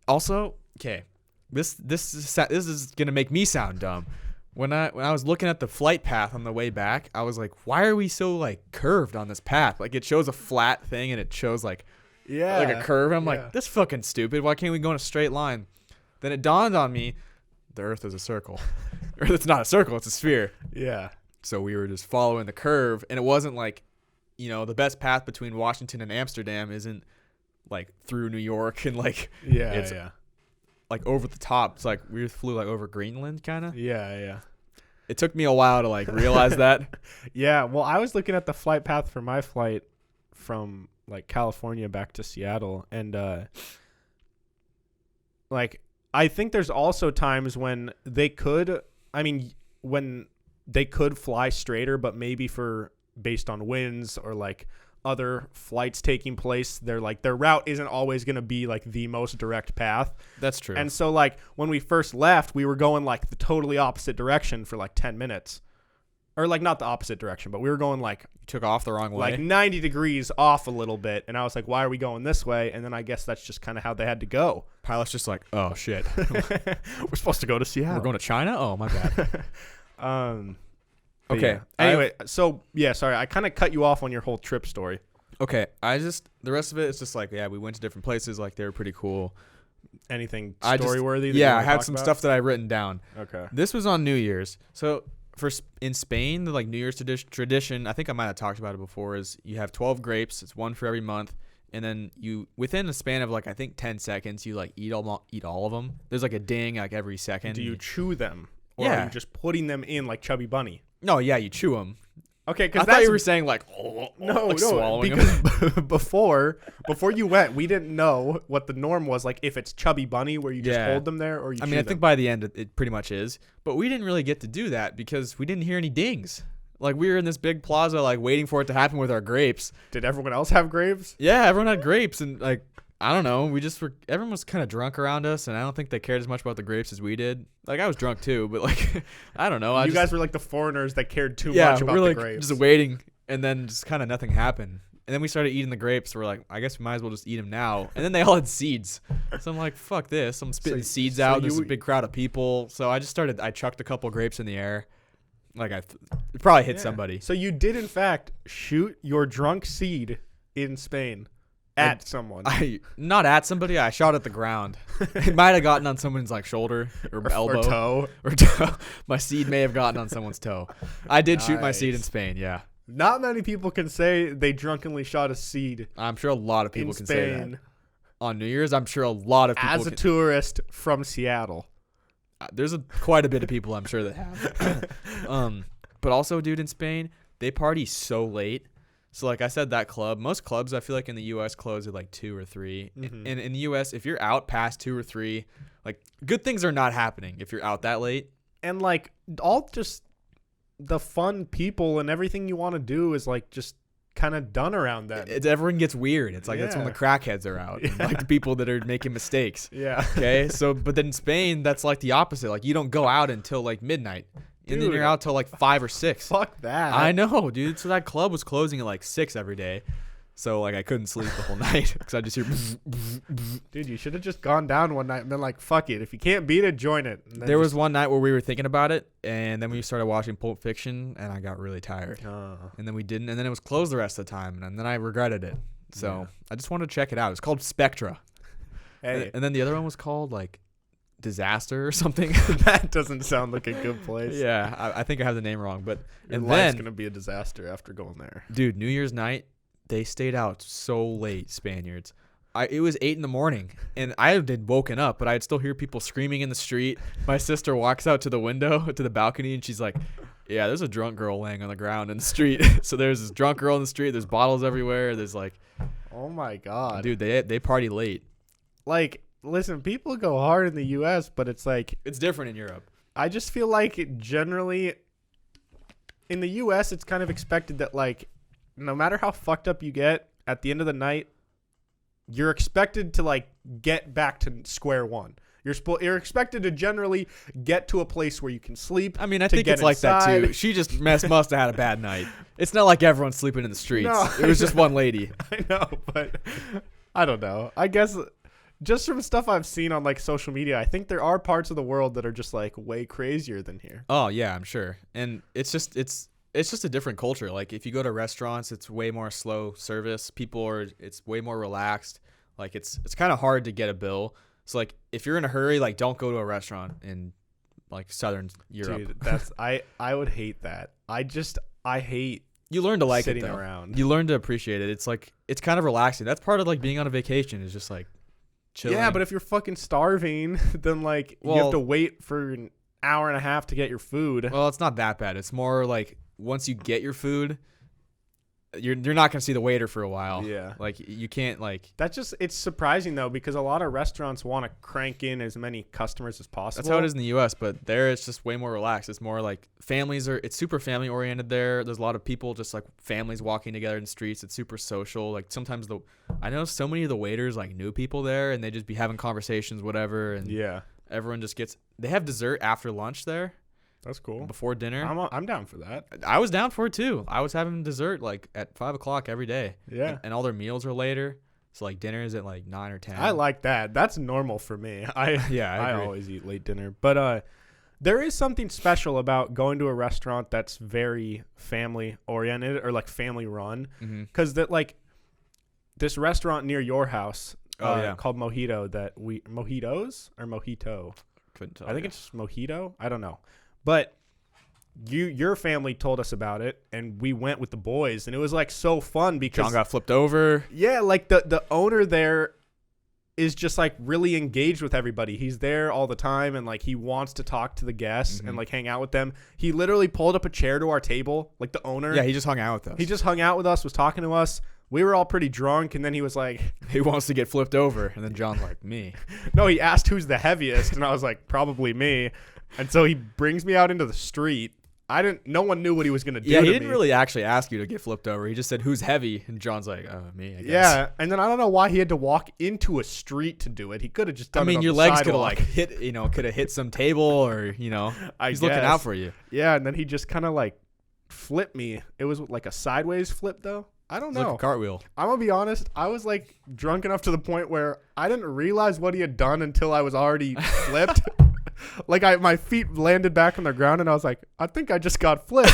Also, okay, this is gonna make me sound dumb. When I was looking at the flight path on the way back, I was like, why are we so like curved on this path? Like it shows a flat thing and it shows like a curve. And I'm like, this fucking stupid. Why can't we go in a straight line? Then it dawned on me, the Earth is a circle. Or it's not a circle, it's a sphere. Yeah. So we were just following the curve, and it wasn't like, the best path between Washington and Amsterdam isn't like through New York and like Yeah, it's like over the top. It's like we flew like over Greenland kind of. Yeah. It took me a while to like realize that. Yeah, well, I was looking at the flight path for my flight from like California back to Seattle, and like I think there's also times when they could, when they could fly straighter, but maybe for based on winds or like other flights taking place, their route isn't always going to be like the most direct path. That's true. And so like when we first left, we were going like the totally opposite direction for like 10 minutes. Or like not the opposite direction, but we were going like You took off the wrong way. like 90 degrees off a little bit. And I was like, why are we going this way? And then I guess that's just kind of how they had to go. Pilot's just like, oh shit. We're supposed to go to Seattle. We're going to China? Oh, my bad. But Okay. yeah. Anyway, so yeah, sorry. I kind of cut you off on your whole trip story. Okay. The rest of it is just like, yeah, we went to different places. Like, they were pretty cool. Anything story worthy? Yeah, I had some stuff that I written down. Okay. This was on New Year's. So in Spain, the like New Year's tradition, I think I might have talked about it before, is you have 12 grapes. It's one for every month. And then you, within a span of like, I think 10 seconds, you like eat all of them. There's like a ding like every second. Do you chew them? Or Yeah. are you just putting them in like Chubby Bunny? No, yeah, you chew them. Okay, I because thought you were saying like, no, swallowing because before you went, we didn't know what the norm was. Like if it's Chubby Bunny, where you just Yeah. hold them there, or you. I mean, I think by the end it pretty much is, but we didn't really get to do that because we didn't hear any dings. Like we were in this big plaza, like waiting for it to happen with our grapes. Did everyone else have grapes? Yeah, everyone had grapes, and like I don't know, everyone was kind of drunk around us, and I don't think they cared as much about the grapes as we did. Like I was drunk too, but like I don't know. You guys were like the foreigners that cared too much about we're the like grapes. just waiting, and then just kind of nothing happened. And then we started eating the grapes. We're like, I guess we might as well just eat them now. And then they all had seeds. So I'm like, fuck this. I'm spitting seeds out. There's a big crowd of people. So I chucked a couple grapes in the air. Like it probably hit somebody. So you did in fact shoot your drunk seed in Spain at someone. Not at somebody. I shot at the ground. It might have gotten on someone's like shoulder or elbow. Or toe. My seed may have gotten on someone's toe. I did shoot my seed in Nice. Spain. Yeah. Not many people can say they drunkenly shot a seed I'm sure a lot of people in can say that. Spain On New Year's, I'm sure a lot of people as a tourist from Seattle. There's quite a bit of people I'm sure that have. But also, dude, in Spain, they party so late. So like I said, most clubs I feel like in the U.S. close at like 2 or 3. Mhm. And in the U.S., if you're out past 2 or 3, like good things are not happening if you're out that late. And like all just the fun people and everything you want to do is like just kind of done around then. Everyone gets weird. It's like that's when Yeah. the crackheads are out, and, like the people that are making mistakes. Yeah. Okay, so but then in Spain, that's like the opposite. Like you don't go out until like midnight, and then Dude. you're out till like 5 or 6. Fuck that. I know, dude. So that club was closing at like 6 every day. So like I couldn't sleep the whole night because I just hear. Dude, you should have just gone down one night and been like, fuck it. If you can't beat it, join it. And then There was one night where we were thinking about it, and then we started watching Pulp Fiction, and I got really tired. And then we didn't, and then it was closed the rest of the time, and then I regretted it. So Yeah. I just wanted to check it out. It's called Spectra. Hey, And then the other one was called like Disaster or something. that doesn't sound like a good place. Yeah, I think I have the name wrong, but Your and life's then going to be a disaster after going there. dude, New Year's night, they stayed out so late, Spaniards. It was 8 a.m, and I had woken up, but I'd still hear people screaming in the street. My sister walks out to the window, to the balcony, and she's like, yeah, there's a drunk girl laying on the ground in the street. So there's this drunk girl in the street. There's bottles everywhere. There's like, Oh my God. dude, they party late. Like, listen, people go hard in the U.S., but it's like, It's different in Europe. I just feel like generally in the U.S., it's kind of expected that, like, no matter how fucked up you get, at the end of the night, you're expected to, like, get back to square one. You're expected to generally get to a place where you can sleep. I mean, I to think get it's like that inside. too. She just must have had a bad night. It's not like everyone's sleeping in the streets. No, It was just one lady. I know, but I don't know. I guess just from stuff I've seen on, like, social media, I think there are parts of the world that are just, like, way crazier than here. Oh yeah, I'm sure. And it's just a different culture. Like if you go to restaurants, it's way more slow service. It's way more relaxed. Like it's kind of hard to get a bill. So like if you're in a hurry, like don't go to a restaurant in like Southern Europe. Dude, I would hate that. I hate You learn to like sitting it though. around. You learn to appreciate it. It's like it's kind of relaxing. That's part of like being on a vacation is just like chilling. Yeah, but if you're fucking starving, then like you have to wait for an hour and a half to get your food. well, it's not that bad. It's more like once you get your food, you're not gonna see the waiter for a while. Yeah. Like you can't like. It's surprising though because a lot of restaurants want to crank in as many customers as possible. That's how it is in the U.S., but there it's just way more relaxed. It's more like it's super family oriented there. There's a lot of people, just like families walking together in the streets. It's super social. Like sometimes I know so many of the waiters like knew people there, and they just be having conversations, whatever. And Yeah, everyone just they have dessert after lunch there. that's cool. Before dinner. I'm down for that. I was down for it too. I was having dessert like at 5 o'clock every day. Yeah, And all their meals are later. So like dinner is at like 9 or 10. I like that. That's normal for me. I agree. always eat late dinner, but there is something special about going to a restaurant that's very family oriented or like family run. Because that like this restaurant near your house called Mojito Mojitos or Mojito. Couldn't tell. I think it's Mojito. I don't know. But your family told us about it, and we went with the boys, and it was like so fun because John got flipped over. Yeah, like the owner there is just like really engaged with everybody. He's there all the time, and like he wants to talk to the guests and like hang out with them. He literally pulled up a chair to our table, like the owner. Yeah, he just hung out with us. He just hung out with us, was talking to us. We were all pretty drunk, and then he was like, he wants to get flipped over, and then John's like, me. No, he asked who's the heaviest, and I was like, probably me. And so he brings me out into the street. No one knew what he was going to do. Yeah, he to didn't me. really actually ask you to get flipped over. He just said, who's heavy? And John's like, me, I guess. Yeah, and then I don't know why he had to walk into a street to do it. He could have just done it on your the legs could have sidewalk. like could have hit some table or, he's looking out for you. Yeah, and then he just kind of like flipped me. It was like a sideways flip though. I don't It's know. like a cartwheel. I'm going to be honest. I was like drunk enough to the point where I didn't realize what he had done until I was already flipped. Like my feet landed back on the ground and I was like, I think I just got flipped.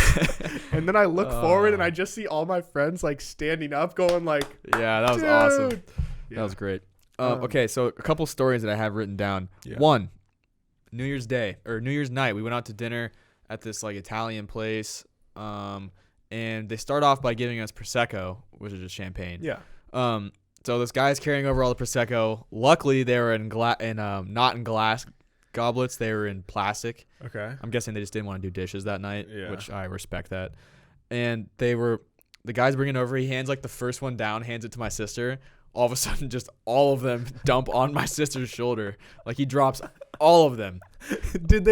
And then I look forward and I just see all my friends like standing up going like, yeah, that was dude. awesome. Yeah. That was great. Okay, so a couple stories that I have written down. Yeah. One, New Year's Day or New Year's night, we went out to dinner at this like Italian place. And they start off by giving us Prosecco, which is just champagne. Yeah. So this guy's carrying over all the Prosecco. Luckily, they were in not in glass goblets. They were in plastic. Okay. I'm guessing they just didn't want to do dishes that night, Yeah. which I respect that. And the guy's bringing over. He hands like the first one down, hands it to my sister. All of a sudden, just all of them dump on my sister's shoulder. Like he drops all of them. Did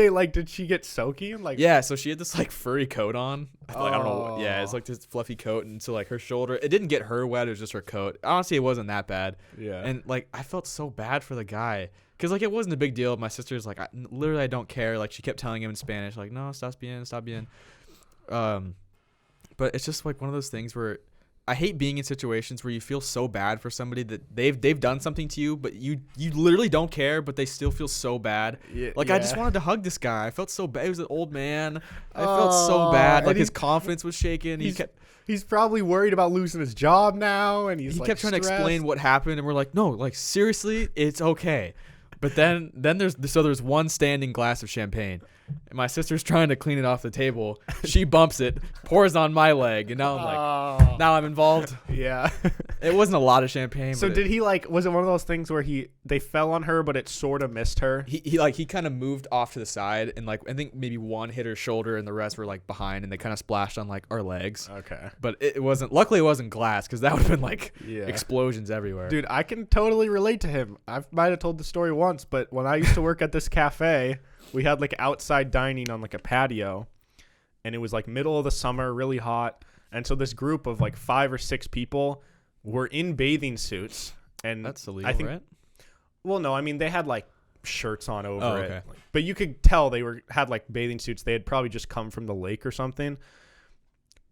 she get soaky? Like, Yeah, so she had this like furry coat on. Like, I don't know. Yeah, it's Oh. like this fluffy coat, and so like her shoulder. It didn't get her wet. It was just her coat. Honestly, it wasn't that bad. Yeah. And like I felt so bad for the guy because like it wasn't a big deal. My sister's like, literally, I don't care. Like she kept telling him in Spanish, like, no, stop bien. But it's just like one of those things where I hate being in situations where you feel so bad for somebody that they've done something to you, but you literally don't care, but they still feel so bad. Yeah, Like I just wanted to hug this guy. I felt so bad. He was an old man. I felt so bad. Like his confidence was shaken. He's probably worried about losing his job now, and he kept trying to explain what happened, and we're like, no, like seriously, it's okay. But then there's one standing glass of champagne, and my sister's trying to clean it off the table. She bumps it, pours on my leg, and now I'm like, now I'm involved. Yeah. It wasn't a lot of champagne. So but did he like? Was it one of those things where they fell on her, but it sort of missed her? He kind of moved off to the side, and like I think maybe one hit her shoulder, and the rest were like behind, and they kind of splashed on like our legs. Okay. But it wasn't. Luckily, it wasn't glass because that would have been like Yeah. explosions everywhere. Dude, I can totally relate to him. I might have told the story once, but when I used to work at this cafe, we had like outside dining on like a patio, and it was like middle of the summer, really hot. And so this group of like 5 or 6 people were in bathing suits, and That's illegal, I think, right? well, no, I mean they had like shirts on over it, okay. but you could tell they had like bathing suits. They had probably just come from the lake or something.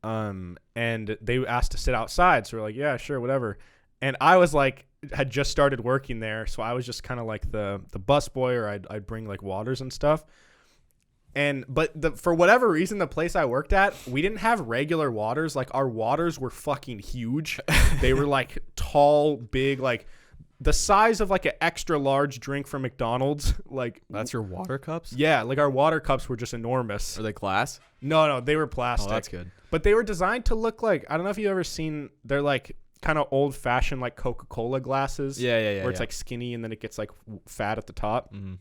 And they asked to sit outside, so we're like, yeah, sure, whatever. And I was like, had just started working there, so I was just kind of like the bus boy, or I'd bring like waters and stuff. But for whatever reason, the place I worked at, we didn't have regular waters. Like our waters were fucking huge. They were like tall, big, like the size of like an extra large drink from McDonald's. Like That's your water cups? yeah, like our water cups were just enormous. Are they glass? No, they were plastic. Oh, that's good. But they were designed to look like, I don't know if you've ever seen, they're like kind of old fashioned like Coca-Cola glasses. Yeah. Where it's like skinny and then it gets like fat at the top. Mm-hmm.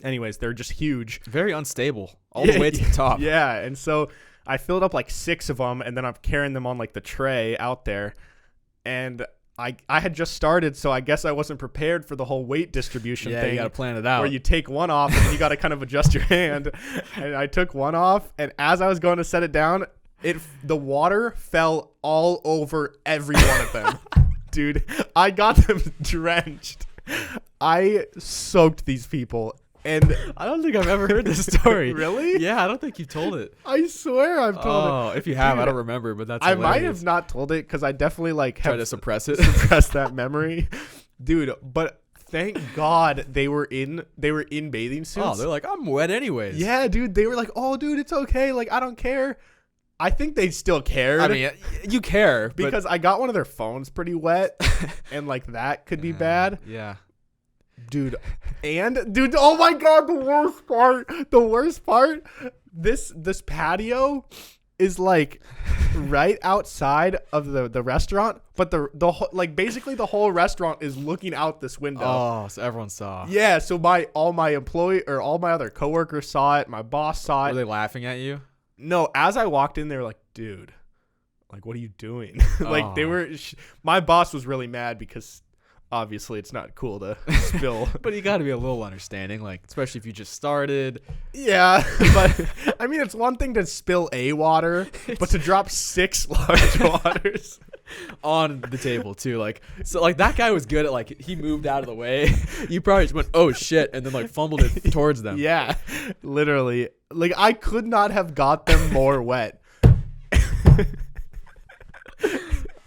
Anyways, they're just huge. Very unstable all the way to the top. Yeah, and so I filled up like 6 of them, and then I'm carrying them on like the tray out there, and I had just started, so I guess I wasn't prepared for the whole weight distribution thing. You gotta plan it out. Where you take one off and you gotta kind of adjust your hand. And I took one off, and as I was going to set it down, the water fell all over every one of them. Dude, I got them drenched. I soaked these people. And I don't think I've ever heard this story. Really? Yeah, I don't think you've told it. I swear I've told it. Oh, if you have, Dude, I don't remember, but that's I hilarious. might have not told it because I definitely like Try have to suppress it. suppressed that memory. Dude, but thank God they were in bathing suits. Oh, they're like, I'm wet anyways. Yeah, dude, they were like, "Oh, dude, it's okay. Like, I don't care." I think they still cared. I mean, you care because I got one of their phones pretty wet, and like that could be bad. Yeah. Dude, oh my God, the worst part, this patio is like right outside of the restaurant, but the like basically the whole restaurant is looking out this window. Oh, so everyone saw. Yeah, so all my other coworkers saw it, my boss saw it. Were they laughing at you? No, as I walked in, they were like, "Dude, like, what are you doing?" Like, they were. My boss was really mad because obviously it's not cool to spill. But you got to be a little understanding, like especially if you just started. Yeah, but I mean, it's one thing to spill a water, but to drop 6 large waters on the table too. Like, so like that guy was good at like he moved out of the way. You probably just went, "Oh shit," and then like fumbled it towards them. Yeah, literally. Like, I could not have got them more wet.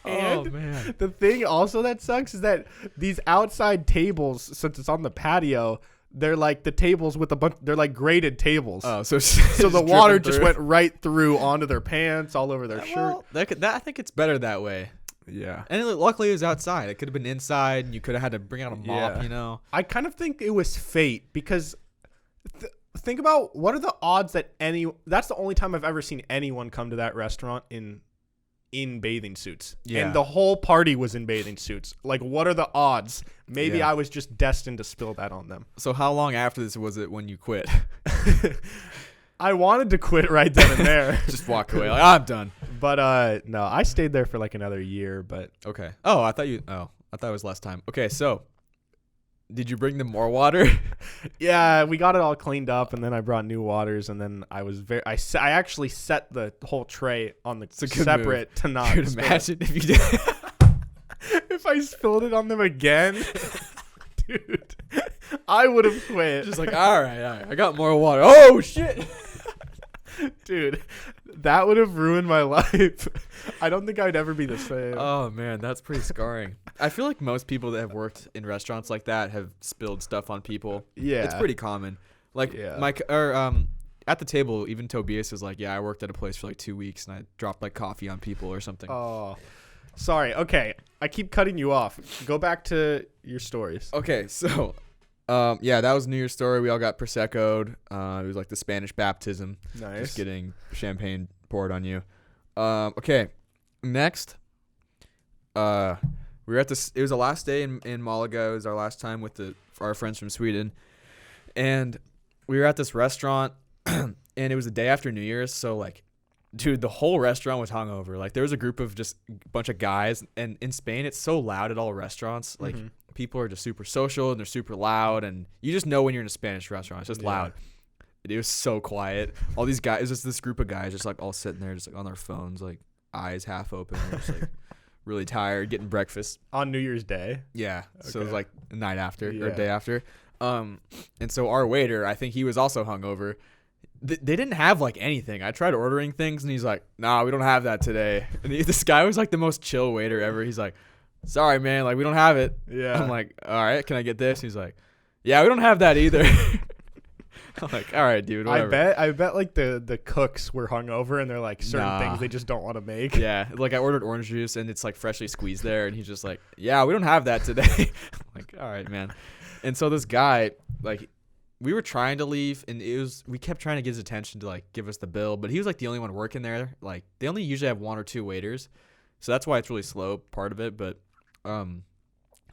Oh man. The thing also that sucks is that these outside tables, since it's on the patio, they're like the tables with a bunch. They're like graded tables. Oh, so the water just went right through onto their pants, all over their shirt. Well, I think it's better that way. Yeah. And luckily it was outside. It could have been inside, and you could have had to bring out a mop. Yeah. You know. I kind of think it was fate because think about what are the odds that that's the only time I've ever seen anyone come to that restaurant in bathing suits. Yeah. And the whole party was in bathing suits. Like, what are the odds? Maybe Yeah. I was just destined to spill that on them. So how long after this was it when you quit? I wanted to quit right then and there. Just walk away. Like, I'm done. But no, I stayed there for like another year, but Okay. Oh, I thought it was less time. Okay, so did you bring them more water? yeah, we got it all cleaned up, and then I brought new waters, and then I actually set the whole tray on the separate move. To not Could imagine if you did. If I spilled it on them again. Dude, I would have quit. Just like, all right, I got more water. Oh shit. Dude, that would have ruined my life. I don't think I'd ever be the same. Oh man, that's pretty scarring. I feel like most people that have worked in restaurants like that have spilled stuff on people. Yeah, it's pretty common. Like at the table, even Tobias was like, "Yeah, I worked at a place for like 2 weeks and I dropped like coffee on people or something." Oh, sorry. Okay, I keep cutting you off. Go back to your stories. Okay, so. Yeah, that was New Year's story. We all got Prosecco'd. It was like the Spanish baptism. Nice. Just getting champagne poured on you. Okay, next. We were at this. It was the last day in Malaga. It was our last time with our friends from Sweden, and we were at this restaurant, and it was the day after New Year's. So like, dude, the whole restaurant was hungover. Like there was a group of just a bunch of guys, and in Spain, it's so loud at all restaurants. Like. Mm-hmm. People are just super social and they're super loud, and you just know when you're in a Spanish restaurant. It's just loud. It was so quiet. All these guys, just this group of guys, just like all sitting there, just like on their phones, like eyes half open, just like really tired, getting breakfast on New Year's Day. Yeah, okay. So it was like the night after or Yeah. day after. And so our waiter, I think he was also hungover. They didn't have like anything. I tried ordering things, and he's like, "Nah, we don't have that today." And this guy was like the most chill waiter ever. He's like, "Sorry, man, like we don't have it." Yeah. I'm like, "All right, can I get this?" He's like, "Yeah, we don't have that either." I'm like, "All right, dude, whatever." I bet like the cooks were hungover and they're like certain things they just don't want to make. Yeah, like I ordered orange juice and it's like freshly squeezed there, and he's just like, "Yeah, we don't have that today." I'm like, "All right, man." And so this guy, like, we were trying to leave, and we kept trying to get his attention to like give us the bill, but he was like the only one working there. Like they only usually have 1 or 2 waiters, so that's why it's really slow, part of it. But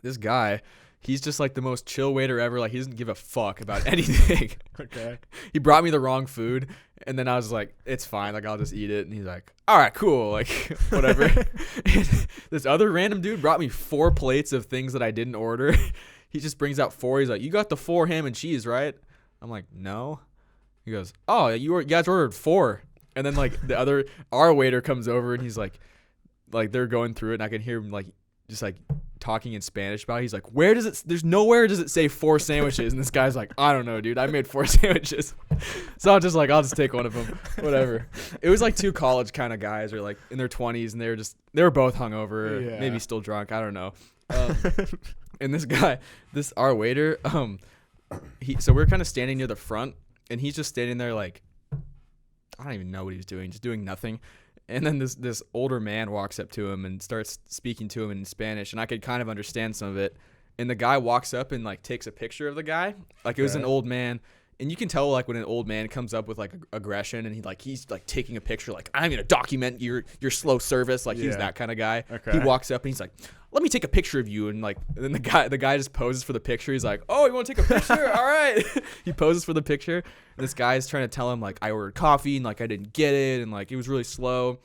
this guy, he's just like the most chill waiter ever. Like he doesn't give a fuck about anything. Okay. He brought me the wrong food, and then I was like, it's fine, like I'll just eat it. And he's like, all right, cool, like whatever. And this other random dude brought me 4 plates of things that I didn't order. He just brings out 4. He's like, you got the 4 ham and cheese, right? I'm like, no. He goes, oh, you guys ordered 4. And then like our waiter comes over, and he's like they're going through it, and I can hear him like just like talking in Spanish about it. He's like, there's nowhere does it say 4 sandwiches. And this guy's like, I don't know, dude, I made 4 sandwiches. So I'm just like, I'll just take one of them, whatever. It was like 2 college kind of guys, or like in their 20s, and they were both hungover, maybe still drunk, I don't know. And this guy, our waiter, so we're kind of standing near the front, and he's just standing there like, I don't even know what he was doing, just doing nothing. And then this older man walks up to him and starts speaking to him in Spanish, and I could kind of understand some of it. And the guy walks up and like takes a picture of the guy, like it was an old man. And you can tell like when an old man comes up with like aggression, and he's like taking a picture, like I'm gonna document your slow service, like he's that kind of guy. Okay. He walks up and he's like, let me take a picture of you, and then the guy just poses for the picture. He's like, oh, you want to take a picture? All right. He poses for the picture. And this guy's trying to tell him like I ordered coffee and like I didn't get it, and like it was really slow.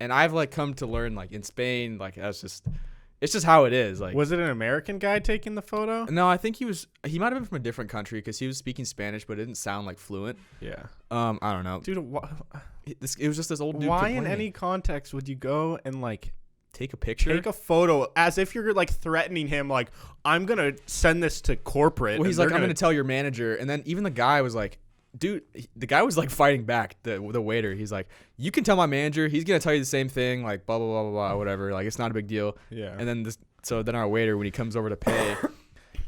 And I've like come to learn like in Spain, like it's just how it is. Like, was it an American guy taking the photo? No, I think he might have been from a different country, because he was speaking Spanish, but it didn't sound like fluent. Yeah. I don't know, dude. It was just this old dude. Why in any context would you go and like take a picture, take a photo, as if you're like threatening him, like I'm gonna send this to corporate? Well, he's like, I'm gonna tell your manager. And then even the guy was like, dude, the guy was like fighting back, the waiter. He's like, you can tell my manager, he's gonna tell you the same thing, like blah blah blah blah blah, whatever, like it's not a big deal. Yeah. And then then our waiter, when he comes over to pay,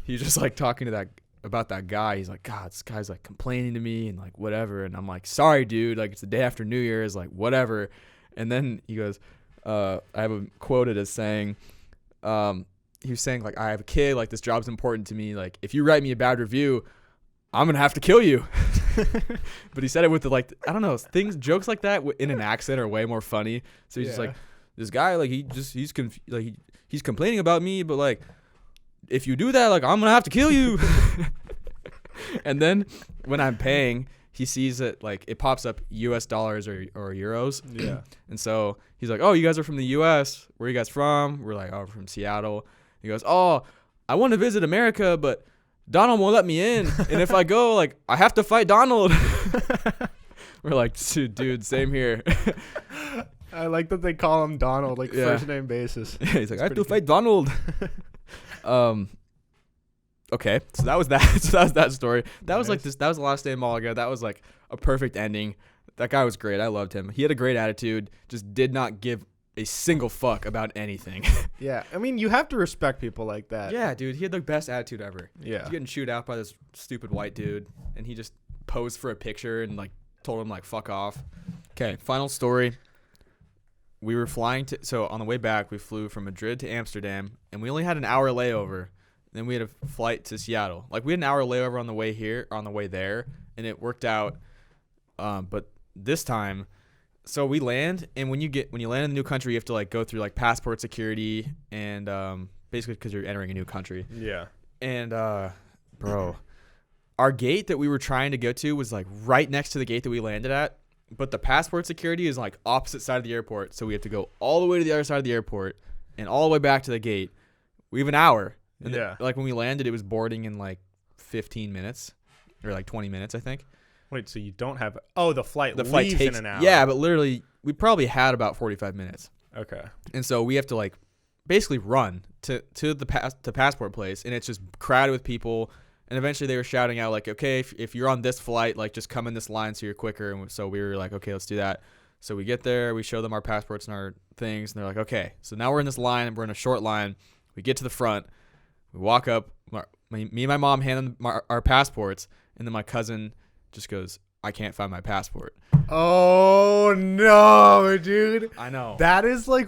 he's just like talking to about that guy. He's like, God, this guy's like complaining to me and like whatever. And I'm like, sorry, dude, like it's the day after New Year's, like whatever. And then he goes, I have him quoted as saying, he was saying like, I have a kid, like this job's important to me, like if you write me a bad review, I'm gonna have to kill you. But he said it with I don't know, jokes like that in an accent are way more funny. So he's just like, this guy, like he's complaining about me, but like if you do that, like I'm gonna have to kill you. And then when I'm paying, he sees it, like it pops up US dollars or euros. Yeah. And so he's like, oh, you guys are from the US, where are you guys from? We're like, oh, we're from Seattle. He goes, oh, I want to visit America, but Donald won't let me in, and if I go, like I have to fight Donald. We're like, dude, same here. I like that they call him Donald, like first name basis. Yeah, he's like, I have to fight Donald. Okay, so that was that. So that was that story. That was like this. That was the last day in Malaga. That was like a perfect ending. That guy was great. I loved him. He had a great attitude. Just did not give a single fuck about anything. Yeah, I mean, you have to respect people like that. Yeah, dude, he had the best attitude ever. Yeah. He's getting chewed out by this stupid white dude, and he just posed for a picture and like told him like fuck off. Okay, final story. We were flying so on the way back, we flew from Madrid to Amsterdam, and we only had an hour layover. Then we had a flight to Seattle. Like we had an hour layover on the way here, on the way there, and it worked out. But this time, so we land, and when you land in a new country, you have to like go through like passport security, and basically because you're entering a new country. Yeah. And bro, our gate that we were trying to go to was like right next to the gate that we landed at, but the passport security is like opposite side of the airport, so we have to go all the way to the other side of the airport and all the way back to the gate. We have an hour. And like when we landed, it was boarding in like 15 minutes or like 20 minutes, I think. Wait, so you don't have the flight leaves takes in an hour. Yeah, but literally we probably had about 45 minutes. Okay. And so we have to like basically run to the passport place, and it's just crowded with people. And eventually they were shouting out like, okay, if you're on this flight, like just come in this line so you're quicker. And so we were like, okay, let's do that. So we get there, we show them our passports and our things, and they're like, okay, so now we're in this line, and we're in a short line. We get to the front, we walk up, me and my mom hand them our passports, and then my cousin just goes, I can't find my passport. Oh no, dude. I know. That is like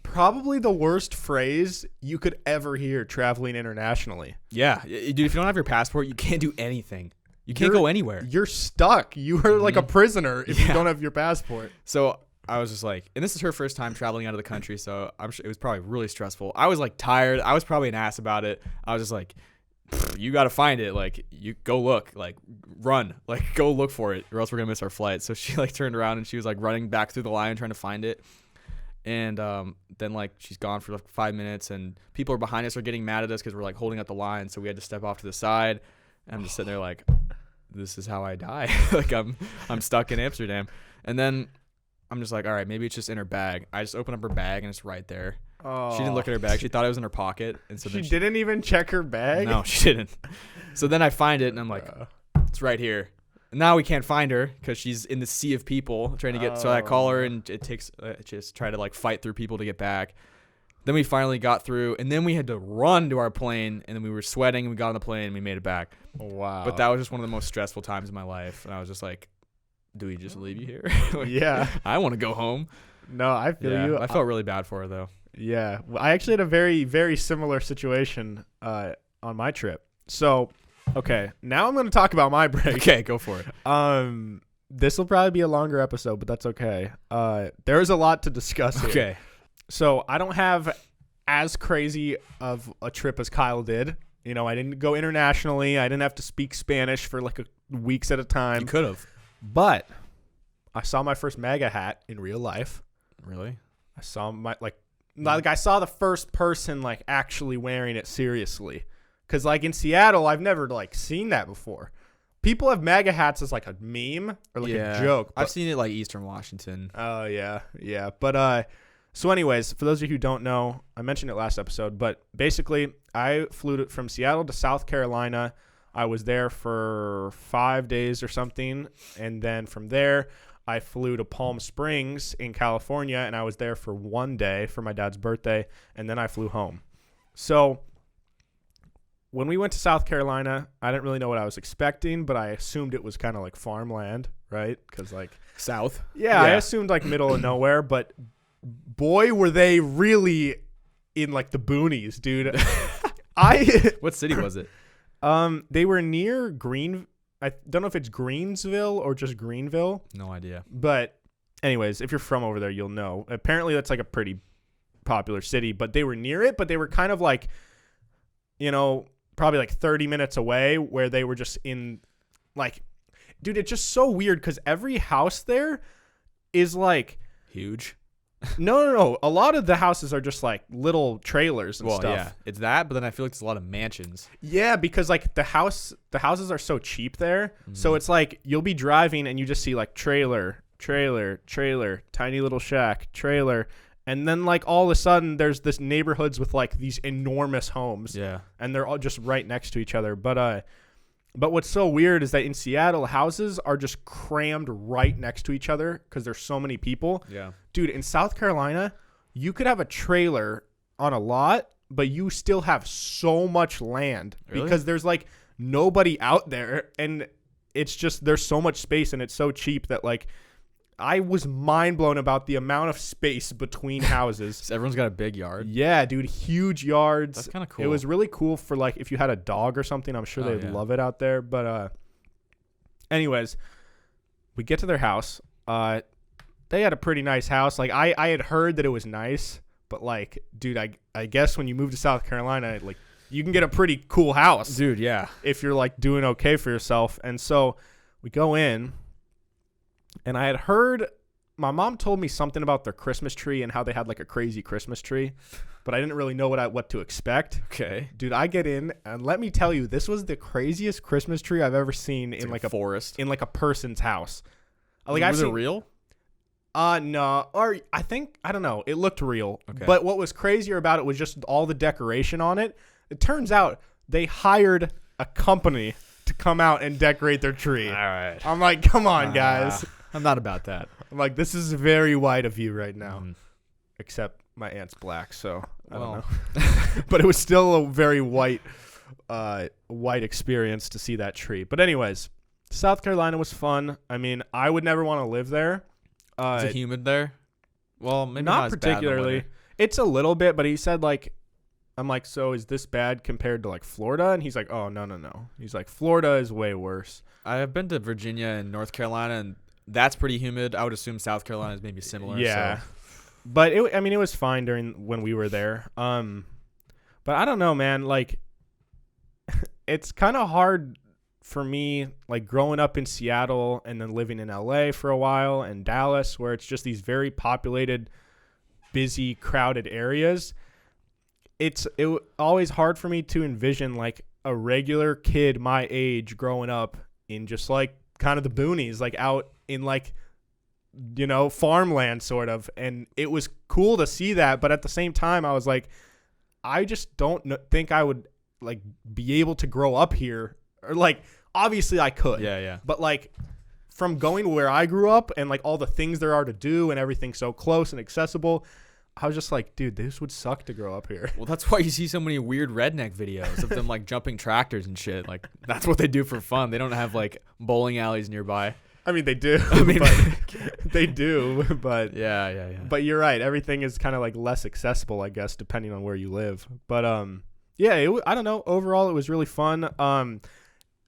probably the worst phrase you could ever hear traveling internationally. Yeah, dude, if you don't have your passport, you can't do anything. You can't go anywhere. You're stuck. You are like a prisoner if you don't have your passport. So I was just like, and this is her first time traveling out of the country, so I'm sure it was probably really stressful. I was like tired. I was probably an ass about it. I was just like, you got to find it. Like, you go look, like, run, like, go look for it, or else we're gonna miss our flight. So she like turned around and she was like running back through the line trying to find it. And then like she's gone for like 5 minutes, and people are behind us are getting mad at us because we're like holding up the line, so we had to step off to the side. And I'm just sitting there like, this is how I die. Like I'm stuck in Amsterdam. And then I'm just like, all right, maybe it's just in her bag. I just open up her bag and it's right there. Oh. She didn't look at her bag. She thought it was in her pocket. And so she didn't even check her bag? No, she didn't. So then I find it and I'm like, it's right here. And now we can't find her because she's in the sea of people trying to get. So I call her and it takes just try to like fight through people to get back. Then we finally got through, and then we had to run to our plane, and then we were sweating, and we got on the plane, and we made it back. Wow. But that was just one of the most stressful times in my life. And I was just like, do we just leave you here? Like, yeah. I want to go home. No, I feel you. I felt really bad for her, though. Yeah. Well, I actually had a very, very similar situation on my trip. So, okay, now I'm going to talk about my break. Okay, go for it. This will probably be a longer episode, but that's okay. There's a lot to discuss here. Okay. So I don't have as crazy of a trip as Kyle did. You know, I didn't go internationally. I didn't have to speak Spanish for like weeks at a time. You could have. But I saw my first MAGA hat in real life. Really? I saw I saw the first person like actually wearing it seriously. Because like in Seattle, I've never like seen that before. People have MAGA hats as like a meme or like a joke. I've seen it like Eastern Washington. Oh, yeah. Yeah. But so anyways, for those of you who don't know, I mentioned it last episode, but basically I flew from Seattle to South Carolina. I was there for 5 days or something. And then from there, I flew to Palm Springs in California, and I was there for 1 day for my dad's birthday. And then I flew home. So when we went to South Carolina, I didn't really know what I was expecting, but I assumed it was kind of like farmland, right? Because like South. Yeah, I assumed like middle of nowhere, but boy, were they really in like the boonies, dude. What city was it? They were near I don't know if it's Greensville or just Greenville. No idea. But anyways, if you're from over there, you'll know. Apparently that's like a pretty popular city, but they were near it, but they were kind of like, you know, probably like 30 minutes away, where they were just in like, dude, it's just so weird because every house there is like huge. No. A lot of the houses are just like little trailers and stuff. Yeah, it's that, but then I feel like it's a lot of mansions. Yeah, because like the houses are so cheap there. So it's like you'll be driving and you just see like trailer, tiny little shack, trailer. And then like all of a sudden there's this neighborhoods with like these enormous homes. Yeah. And they're all just right next to each other. But what's so weird is that in Seattle, houses are just crammed right next to each other because there's so many people. Yeah. Dude, in South Carolina, you could have a trailer on a lot, but you still have so much land because there's like nobody out there. And it's just there's so much space and it's so cheap that like I was mind blown about the amount of space between houses. So everyone's got a big yard. Yeah, dude, huge yards. That's kind of cool. It was really cool for like if you had a dog or something. I'm sure they'd love it out there. But anyways, we get to their house. They had a pretty nice house. Like I had heard that it was nice, but like, dude, I guess when you move to South Carolina, like you can get a pretty cool house, dude. Yeah, if you're like doing okay for yourself. And so we go in. And I had heard, my mom told me something about their Christmas tree and how they had like a crazy Christmas tree, but I didn't really know what to expect. Okay. Dude, I get in and let me tell you, this was the craziest Christmas tree I've ever seen in like a forest, in like a person's house. Like was it real? No, or I don't know. It looked real. Okay. But what was crazier about it was just all the decoration on it. It turns out they hired a company to come out and decorate their tree. All right. I'm like, come on, guys. I'm not about that. I'm like, this is very white of you right now. Except my aunt's black, so I don't know. But it was still a very white experience to see that tree. But anyways, South Carolina was fun. I mean, I would never want to live there. Is it humid there? Well, maybe not particularly. It's a little bit, but he said like I'm like, so is this bad compared to like Florida? And he's like, oh, no. He's like, Florida is way worse. I have been to Virginia and North Carolina, and that's pretty humid. I would assume South Carolina is maybe similar. Yeah. So. But it was fine when we were there. But I don't know, man. Like, it's kind of hard for me, like growing up in Seattle and then living in LA for a while and Dallas, where it's just these very populated, busy, crowded areas. It always hard for me to envision like a regular kid my age growing up in just like kind of the boonies, like out in like, you know, farmland sort of. And it was cool to see that. But at the same time, I was like, I just don't think I would like be able to grow up here. Or like, obviously I could. Yeah. But like from going to where I grew up and like all the things there are to do and everything so close and accessible, I was just like, dude, this would suck to grow up here. Well, that's why you see so many weird redneck videos of them like jumping tractors and shit. Like that's what they do for fun. They don't have like bowling alleys nearby. I mean, they do. They do. But yeah. But you're right. Everything is kind of like less accessible, I guess, depending on where you live. But yeah, I don't know. Overall, it was really fun.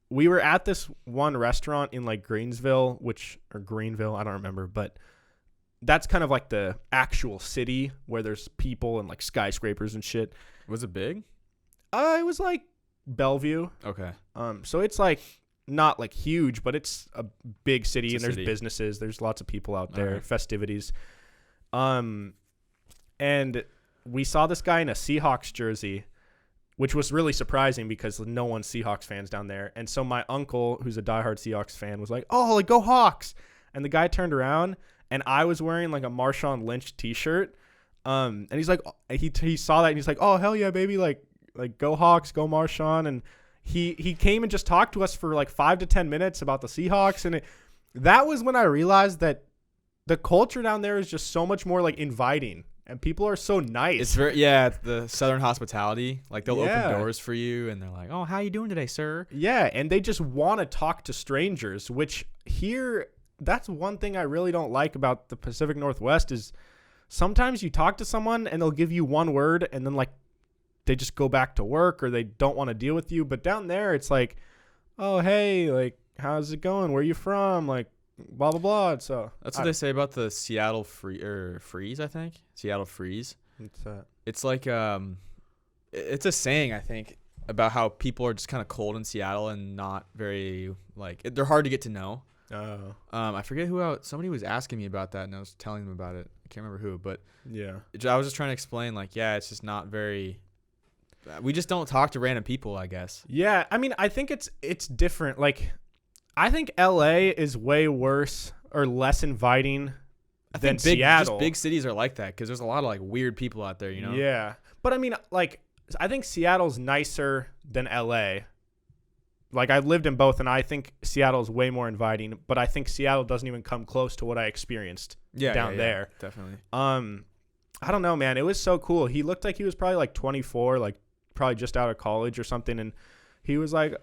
We were at this one restaurant in like Greenville, I don't remember, but that's kind of like the actual city where there's people and like skyscrapers and shit. Was it big? It was like Bellevue. Okay. So it's like not like huge, but it's a big city, and there's city. businesses. There's lots of people out there, right. Festivities. And we saw this guy in a Seahawks jersey, which was really surprising because no one's Seahawks fans down there. And so my uncle, who's a diehard Seahawks fan, was like, "Oh, like go Hawks!" And the guy turned around, and I was wearing like a Marshawn Lynch T-shirt. And he's like, he saw that, and he's like, "Oh hell yeah, baby! Like go Hawks, go Marshawn!" And he came and just talked to us for like 5 to 10 minutes about the Seahawks, and that was when I realized that the culture down there is just so much more like inviting. And people are so nice. It's the Southern hospitality. Like they'll open doors for you, and they're like, "Oh, how you doing today, sir?" Yeah, and they just want to talk to strangers, which here, that's one thing I really don't like about the Pacific Northwest is sometimes you talk to someone and they'll give you one word and then like they just go back to work or they don't want to deal with you. But down there, it's like, "Oh, hey, like, how's it going? Where are you from?" Like, blah blah blah. So that's what they say about the Seattle freeze. I think Seattle freeze. What's that? It's like it's a saying I think about how people are just kind of cold in Seattle and not very like they're hard to get to know. Oh. I forget somebody was asking me about that and I was telling them about it. I can't remember who, but yeah, I was just trying to explain like it's just not very. We just don't talk to random people, I guess. Yeah, I mean, I think it's different. Like, I think LA is way worse or less inviting than Seattle. Just big cities are like that because there's a lot of like weird people out there, you know? Yeah. But I mean, like, I think Seattle's nicer than LA. Like, I've lived in both, and I think Seattle's way more inviting, but I think Seattle doesn't even come close to what I experienced down there. Definitely. I don't know, man. It was so cool. He looked like he was probably like 24, like probably just out of college or something, and he was like,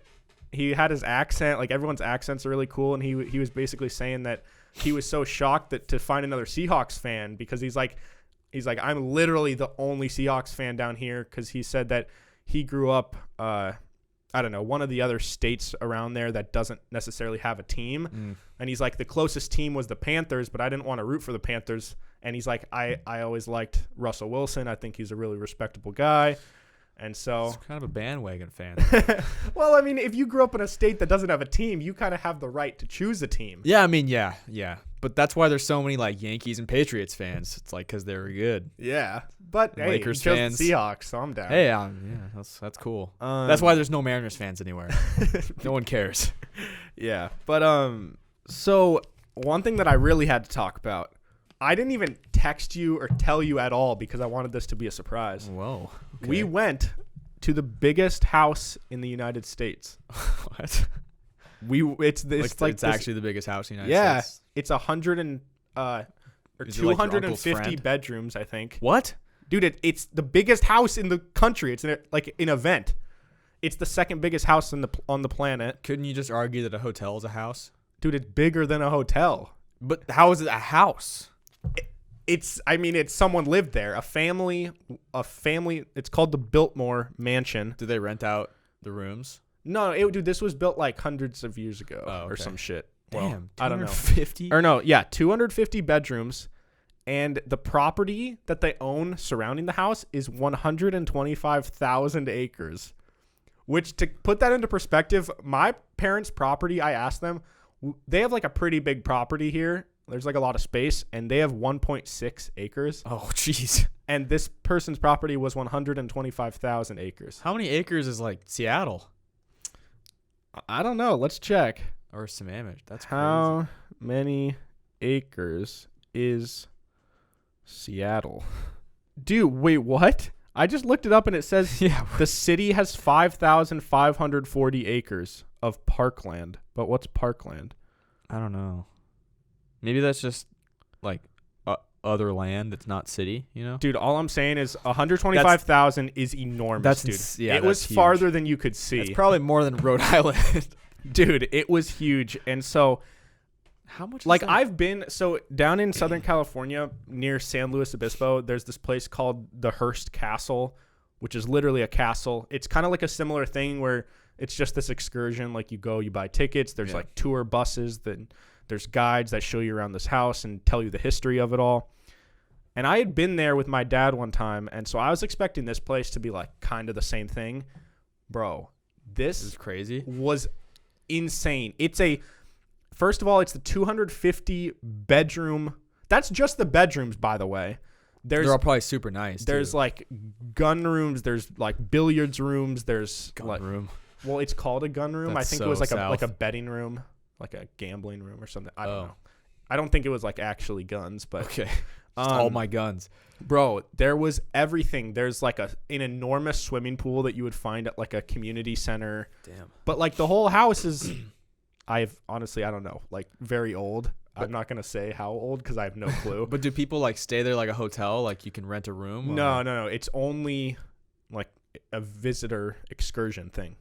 he had his accent, like everyone's accents are really cool, and he was basically saying that he was so shocked that to find another Seahawks fan because he's like I'm literally the only Seahawks fan down here because he said that he grew up I don't know, one of the other states around there that doesn't necessarily have a team. And he's like, the closest team was the Panthers, but I didn't want to root for the Panthers. And he's like, I always liked Russell Wilson. I think he's a really respectable guy. And so it's kind of a bandwagon fan. Well, I mean, if you grew up in a state that doesn't have a team, you kind of have the right to choose a team. Yeah, I mean, yeah. But that's why there's so many like Yankees and Patriots fans. It's like because they're good. Yeah, but hey, Lakers he chose fans, the Seahawks, so I'm down. Hey, yeah, that's cool. That's why there's no Mariners fans anywhere. No one cares. Yeah, but so one thing that I really had to talk about, I didn't even text you or tell you at all because I wanted this to be a surprise. Whoa. Okay. We went to the biggest house in the United States. What? It's actually the biggest house in the United States. Yeah, it's 250 bedrooms, I think. What? Dude, it's the biggest house in the country. It's like an event. It's the second biggest house on the planet. Couldn't you just argue that a hotel is a house? Dude, it's bigger than a hotel. But how is it a house? It's someone lived there. A family. It's called the Biltmore Mansion. Do they rent out the rooms? No, dude, this was built like hundreds of years ago or some shit. Damn, well, I don't know. 250? Or no, yeah, 250 bedrooms. And the property that they own surrounding the house is 125,000 acres. Which, to put that into perspective, my parents' property, I asked them, they have like a pretty big property here. There's like a lot of space, and they have 1.6 acres. Oh, jeez. And this person's property was 125,000 acres. How many acres is like Seattle? I don't know. Let's check. Or Sammamish. That's How many acres is Seattle? Dude, wait, what? I just looked it up and it says the city has 5,540 acres of parkland. But what's parkland? I don't know. Maybe that's just like other land that's not city, you know? Dude, all I'm saying is 125,000 is enormous, dude. It was huge. farther than you could see. It's probably more than Rhode Island. Dude, it was huge. And so how much like I've been down in Southern California near San Luis Obispo, there's this place called the Hearst Castle, which is literally a castle. It's kind of like a similar thing where it's just this excursion. Like you go, you buy tickets. There's like tour buses. Then there's guides that show you around this house and tell you the history of it all. And I had been there with my dad one time. And so I was expecting this place to be like kind of the same thing. Bro, this is crazy. Was insane. First of all, it's the 250 bedroom. That's just the bedrooms, by the way. They're all probably super nice. There's like gun rooms. There's like billiards rooms. There's gun room. Well, it's called a gun room. That's I think it was like south. a betting room, like a gambling room or something. I don't know. I don't think it was like actually guns, but okay. All my guns. Bro, there was everything. There's like an enormous swimming pool that you would find at like a community center. Damn. But like the whole house is, I don't know, like very old. But I'm not going to say how old because I have no clue. But do people like stay there like a hotel? Like you can rent a room? No. It's only like a visitor excursion thing.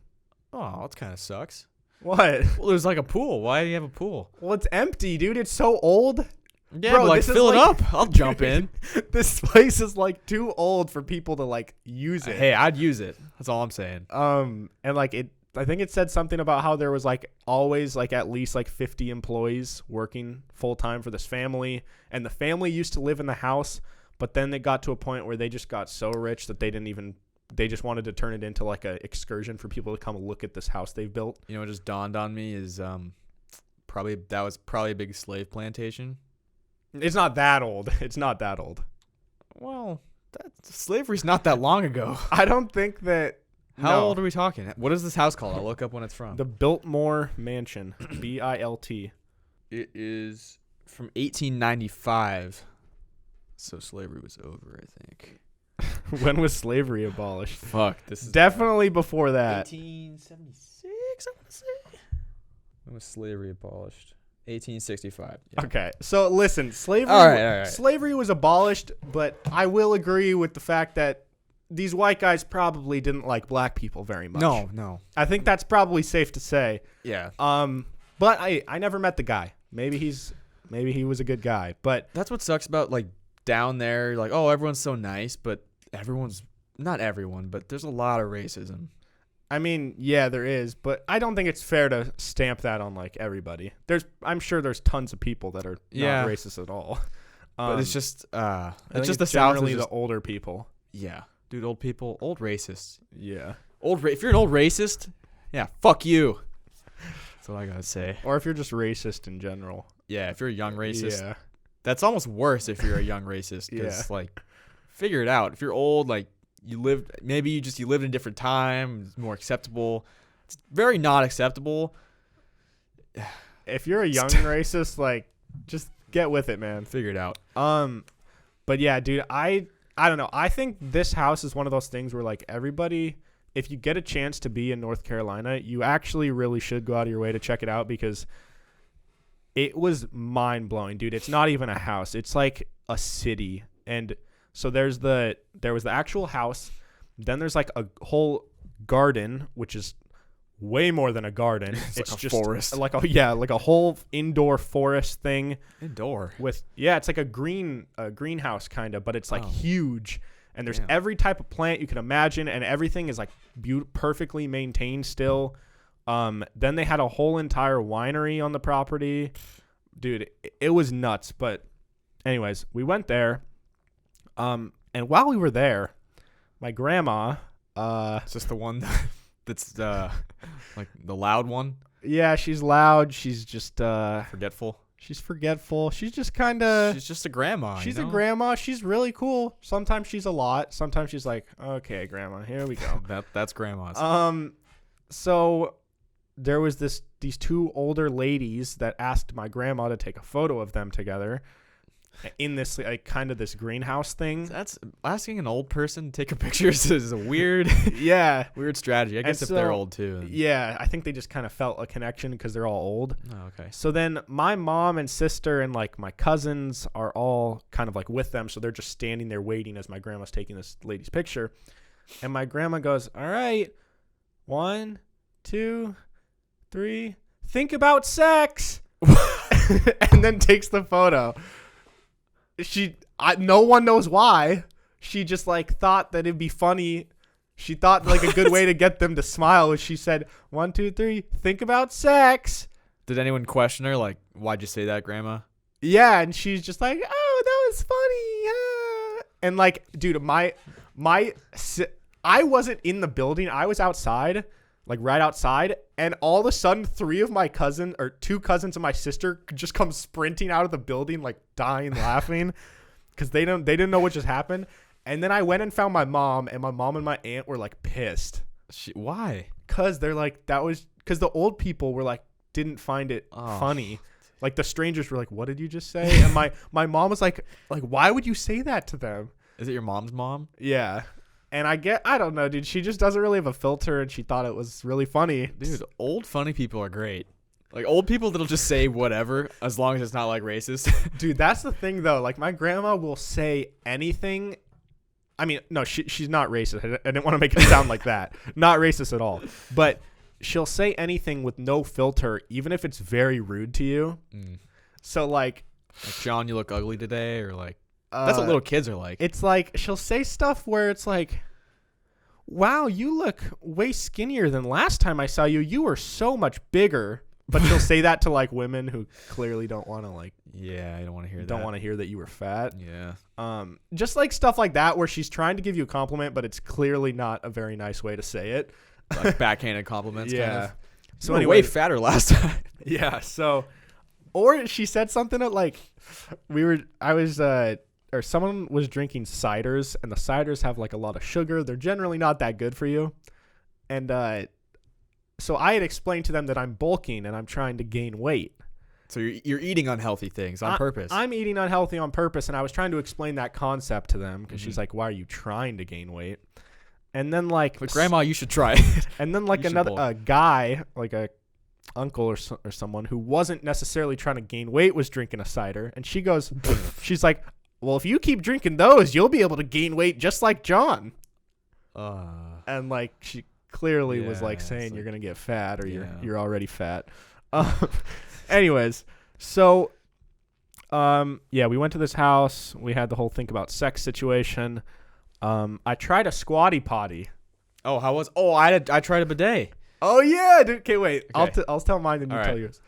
Oh, that kind of sucks. What? Well, there's like a pool. Why do you have a pool? Well, it's empty, dude. It's so old. Yeah, bro, like fill it up. I'll jump in. This place is like too old for people to like use it. Hey, I'd use it. That's all I'm saying. And like I think it said something about how there was like always like at least like 50 employees working full time for this family, and the family used to live in the house, but then they got to a point where they just got so rich that they just wanted to turn it into like a excursion for people to come look at this house they've built. You know what just dawned on me is that was probably a big slave plantation. It's not that old. It's not that old. Well, slavery's not that long ago. I don't think that. How old are we talking? What is this house called? I'll look up when it's from. The Biltmore Mansion. Bilt. It is from 1895. So slavery was over, I think. When was slavery abolished? Fuck. This is definitely before that. 1876, I want to say. When was slavery abolished? 1865. Yeah. Okay. So listen, slavery all right. Slavery was abolished, but I will agree with the fact that these white guys probably didn't like black people very much. No. I think that's probably safe to say. Yeah. But I never met the guy. Maybe he was a good guy, but that's what sucks about like down there, like, oh, everyone's so nice, but not everyone, but there's a lot of racism. I mean, yeah, there is, but I don't think it's fair to stamp that on like everybody. I'm sure there's tons of people that are not racist at all. But it's just the South generally the older people. Yeah, dude, old people, old racists. Yeah, if you're an old racist, yeah, fuck you. That's what I gotta say. Or if you're just racist in general. Yeah, if you're a young racist. Yeah. That's almost worse if you're a young racist. Because like, figure it out. If you're old, like you lived in a different time, it's more acceptable. It's very not acceptable. If you're a young racist, like, just get with it, man. Figure it out. But yeah, dude, I don't know. I think this house is one of those things where like everybody, if you get a chance to be in North Carolina, you actually really should go out of your way to check it out because it was mind blowing, dude. It's not even a house. It's like a city. And so there was the actual house. Then there's like a whole garden, which is way more than a garden. It's like a just forest. like a whole indoor forest thing. Indoor. It's like a greenhouse kind of, but it's like huge. And there's every type of plant you can imagine, and everything is like perfectly maintained still. Then they had a whole entire winery on the property. Dude, it was nuts. But anyways, we went there. And while we were there, my grandma, Is this the one that's like the loud one? Yeah, she's loud. She's just Forgetful. She's forgetful. She's just kind of. She's just a grandma. She's a grandma. She's really cool. Sometimes she's a lot. Sometimes she's like, okay, grandma, here we go. That's grandma's. So there was these two older ladies that asked my grandma to take a photo of them together in this like kind of this greenhouse thing. That's asking an old person to take a picture is a weird weird strategy. I guess if they're old too. Yeah, I think they just kind of felt a connection because they're all old. Oh, okay. So then my mom and sister and like my cousins are all kind of like with them, so they're just standing there waiting as my grandma's taking this lady's picture. And my grandma goes, "All right, 1, 2, 3, think about sex." And then takes the photo. No one knows why. She just like thought that it'd be funny. She thought like a good way to get them to smile was she said, 1, 2, 3, think about sex. Did anyone question her like, why'd you say that, grandma? Yeah, and she's just like, oh, that was funny. And like, dude, I wasn't in the building. I was outside, like right outside, and all of a sudden 2 cousins and my sister just come sprinting out of the building, like dying laughing because they didn't know what just happened. And then I went and found my mom, and my mom and my aunt were like pissed. Why? Because they're like, because the old people were like, didn't find it funny. Like the strangers were like, what did you just say? And my mom was like, why would you say that to them? Is it your mom's mom? Yeah. And I don't know, dude. She just doesn't really have a filter, and she thought it was really funny. Dude, old funny people are great. Like old people that'll just say whatever as long as it's not like racist. Dude, that's the thing though. Like my grandma will say anything. I mean, no, she's not racist. I didn't want to make it sound like that. Not racist at all. But she'll say anything with no filter, even if it's very rude to you. So like John, you look ugly today, or like that's what little kids are like. It's like she'll say stuff where it's like, wow, you look way skinnier than last time I saw you. You were so much bigger. But she'll say that to like women who clearly don't want to like. Yeah, I don't want to hear that. Don't want to hear that you were fat. Yeah. Just like stuff like that where she's trying to give you a compliment, but it's clearly not a very nice way to say it. Like backhanded compliments. Yeah. Kind of. So anyway, way fatter last time. Yeah. So, or she said something that like someone was drinking ciders, and the ciders have like a lot of sugar. They're generally not that good for you. And so I had explained to them that I'm bulking and I'm trying to gain weight. So you're eating unhealthy things on purpose. I'm eating unhealthy on purpose, and I was trying to explain that concept to them because she's like, why are you trying to gain weight? And then like, but grandma, you should try it. And then like another guy, like a uncle or someone who wasn't necessarily trying to gain weight was drinking a cider, and she goes, she's like, well, if you keep drinking those, you'll be able to gain weight just like John. And like she clearly was like saying you're gonna get fat or you're already fat. Anyways, so we went to this house. We had the whole think about sex situation. I tried a squatty potty. Oh, how was? Oh, I tried a bidet. Oh yeah, dude. Okay, wait. Okay. I'll tell mine and you tell yours.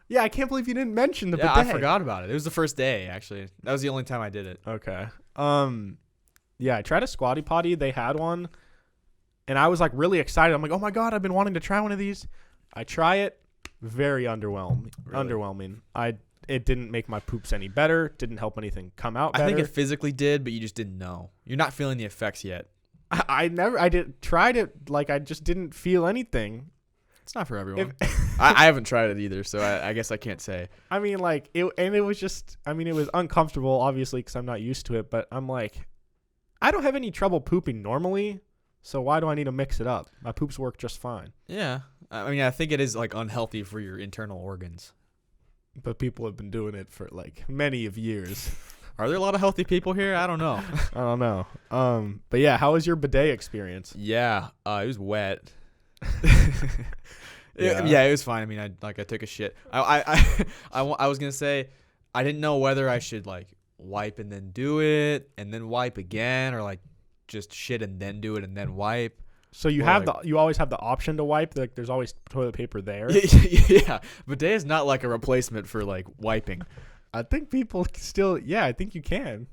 Yeah, I can't believe you didn't mention the bidet. Yeah, I forgot about it. It was the first day actually. That was the only time I did it. Okay. Yeah, I tried a squatty potty. They had one. And I was like really excited. I'm like, oh my God, I've been wanting to try one of these. I try it. Very underwhelming. Really? Underwhelming. It didn't make my poops any better. Didn't help anything come out better. I think it physically did, but you just didn't know. You're not feeling the effects yet. I tried it. Like I just didn't feel anything. It's not for everyone. I haven't tried it either, so I guess I can't say. I mean, like it was just. I mean, it was uncomfortable, obviously, because I'm not used to it. But I'm like, I don't have any trouble pooping normally. So why do I need to mix it up? My poops work just fine. Yeah. I mean, I think it is like unhealthy for your internal organs. But people have been doing it for like many of years. Are there a lot of healthy people here? I don't know. I don't know. But yeah, how was your bidet experience? Yeah, it was wet. Yeah, it was fine. I mean, I took a shit. I was gonna say I didn't know whether I should like wipe and then do it and then wipe again, or like just shit and then do it and then wipe. So you you always have the option to wipe. Like there's always toilet paper there. Yeah, bidet is not like a replacement for like wiping. I think people still. Yeah, I think you can.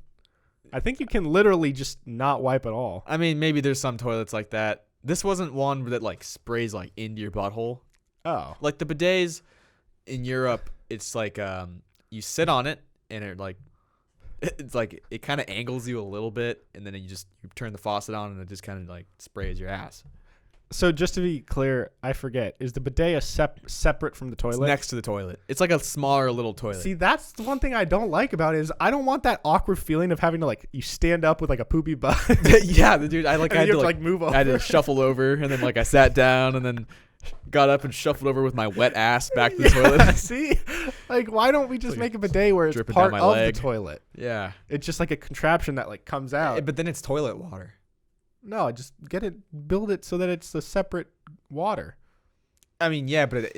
I think you can literally just not wipe at all. I mean, maybe there's some toilets like that. This wasn't one that like sprays like into your butthole. Oh, Like the bidets in Europe, it's like you sit on it and it's like it kind of angles you a little bit, and then you turn the faucet on and it just kind of like sprays your ass. so just to be clear, I forget. Is the bidet separate from the It's toilet? next to the toilet. It's like a smaller little toilet. See, that's the one thing I don't like about it is I don't want that awkward feeling of having to like you stand up with like a poopy butt. Yeah, the dude. I and had you to have like move over. I had to shuffle over, and then like I sat down, and then got up and shuffled over with my wet ass back to the toilet. See, like why don't we just Like make a bidet where it's dripping part down of my leg. the toilet? Yeah, It's just like a contraption that like comes out. but then it's toilet water. No, just build it so that it's a separate water. I mean, yeah, but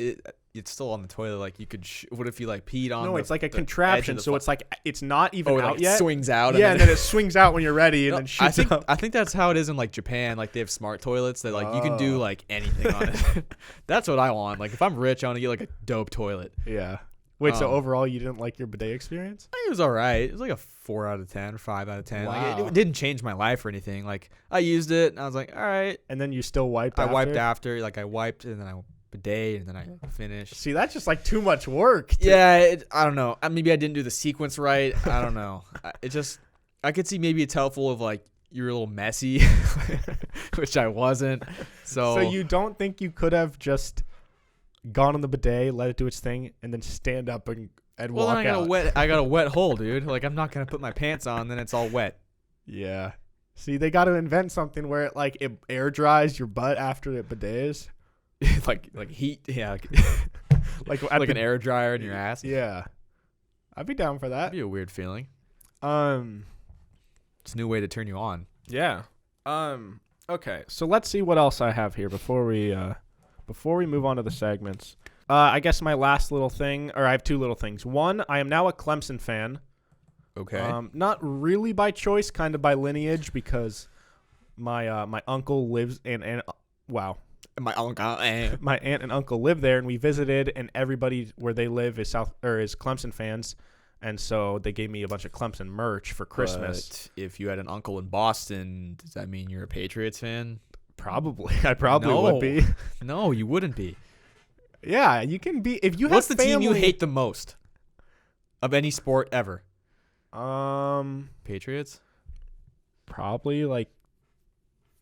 it's still on the toilet. Like you could. What if you like peed on? No, it's like a the edge of contraption, the so it's like it's not even it out like yet. swings out. Yeah, and then it swings out when you're ready, and No, then shoots up. I think that's how it is in like Japan. Like they have smart toilets that like you can do Oh. like anything on it. That's what I want. Like if I'm rich, I want to get like a dope toilet. Yeah. Wait, so Um, overall, you didn't like your bidet experience? It was all right. It was like a 4 out of 10 or 5 out of 10. Like Wow. it didn't change my life or anything. Like I used it and I was like, all right. And then you still wiped. I after? wiped after. Like I wiped and then I bidet and then I finished. See, that's just like too much work. Yeah, I don't know. Maybe I didn't do the sequence right. I don't know. I could see maybe it's helpful if like you're a little messy, which I wasn't. So you don't think you could have just gone on the bidet, let it do its thing, and then stand up and well, walk then out? I got a wet hole, dude. Like I'm not gonna put my pants on, then it's all wet. Yeah. See, they got to invent something where it air dries your butt after it bidets. like heat, yeah, Like like an air dryer in your ass. Yeah. I'd be down for that. That'd be a weird feeling. Um. It's a new way to turn you on. Yeah. Okay. So let's see what else I have here before we move on to the segments. I guess my last little thing, or I have two little things. One, I am now a Clemson fan. Okay. Not really by choice, kind of by lineage, because my uncle lives wow. My uncle. My aunt and uncle live there, and we visited, and everybody where they live is Clemson fans, and so they gave me a bunch of Clemson merch for Christmas. But if you had an uncle in Boston, does that mean you're a Patriots fan? Probably, I probably would be. No, you wouldn't be. Yeah, you can be if you have. What's the team you family- hate the most of any sport ever? Patriots? Probably like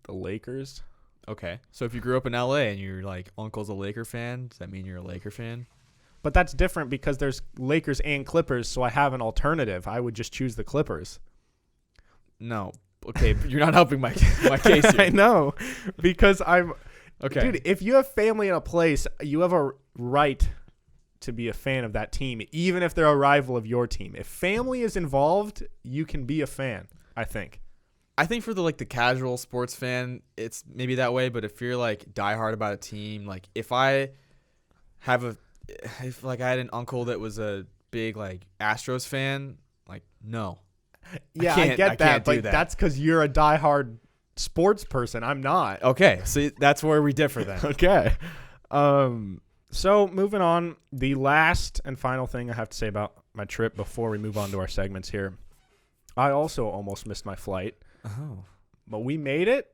the Lakers. Okay. So if you grew up in LA and your like uncle's a Laker fan, does that mean you're a Laker fan? But that's different because there's Lakers and Clippers, so I have an alternative. I would just choose the Clippers. No. Okay, but you're not helping my case here. I know, because I'm Okay. dude. If you have family in a place, you have a right to be a fan of that team, even if they're a rival of your team. If family is involved, you can be a fan. I think. I think for the casual sports fan, it's maybe that way. But if you're like diehard about a team, like if I had an uncle that was a big like Astros fan, like no. Yeah, I can't get that, do but that. that's because you're a diehard sports person. I'm not. Okay, so that's where we differ then. Okay. So moving on, the last and final thing I have to say about my trip before we move on to our segments here. I also almost missed my flight, Oh. but we made it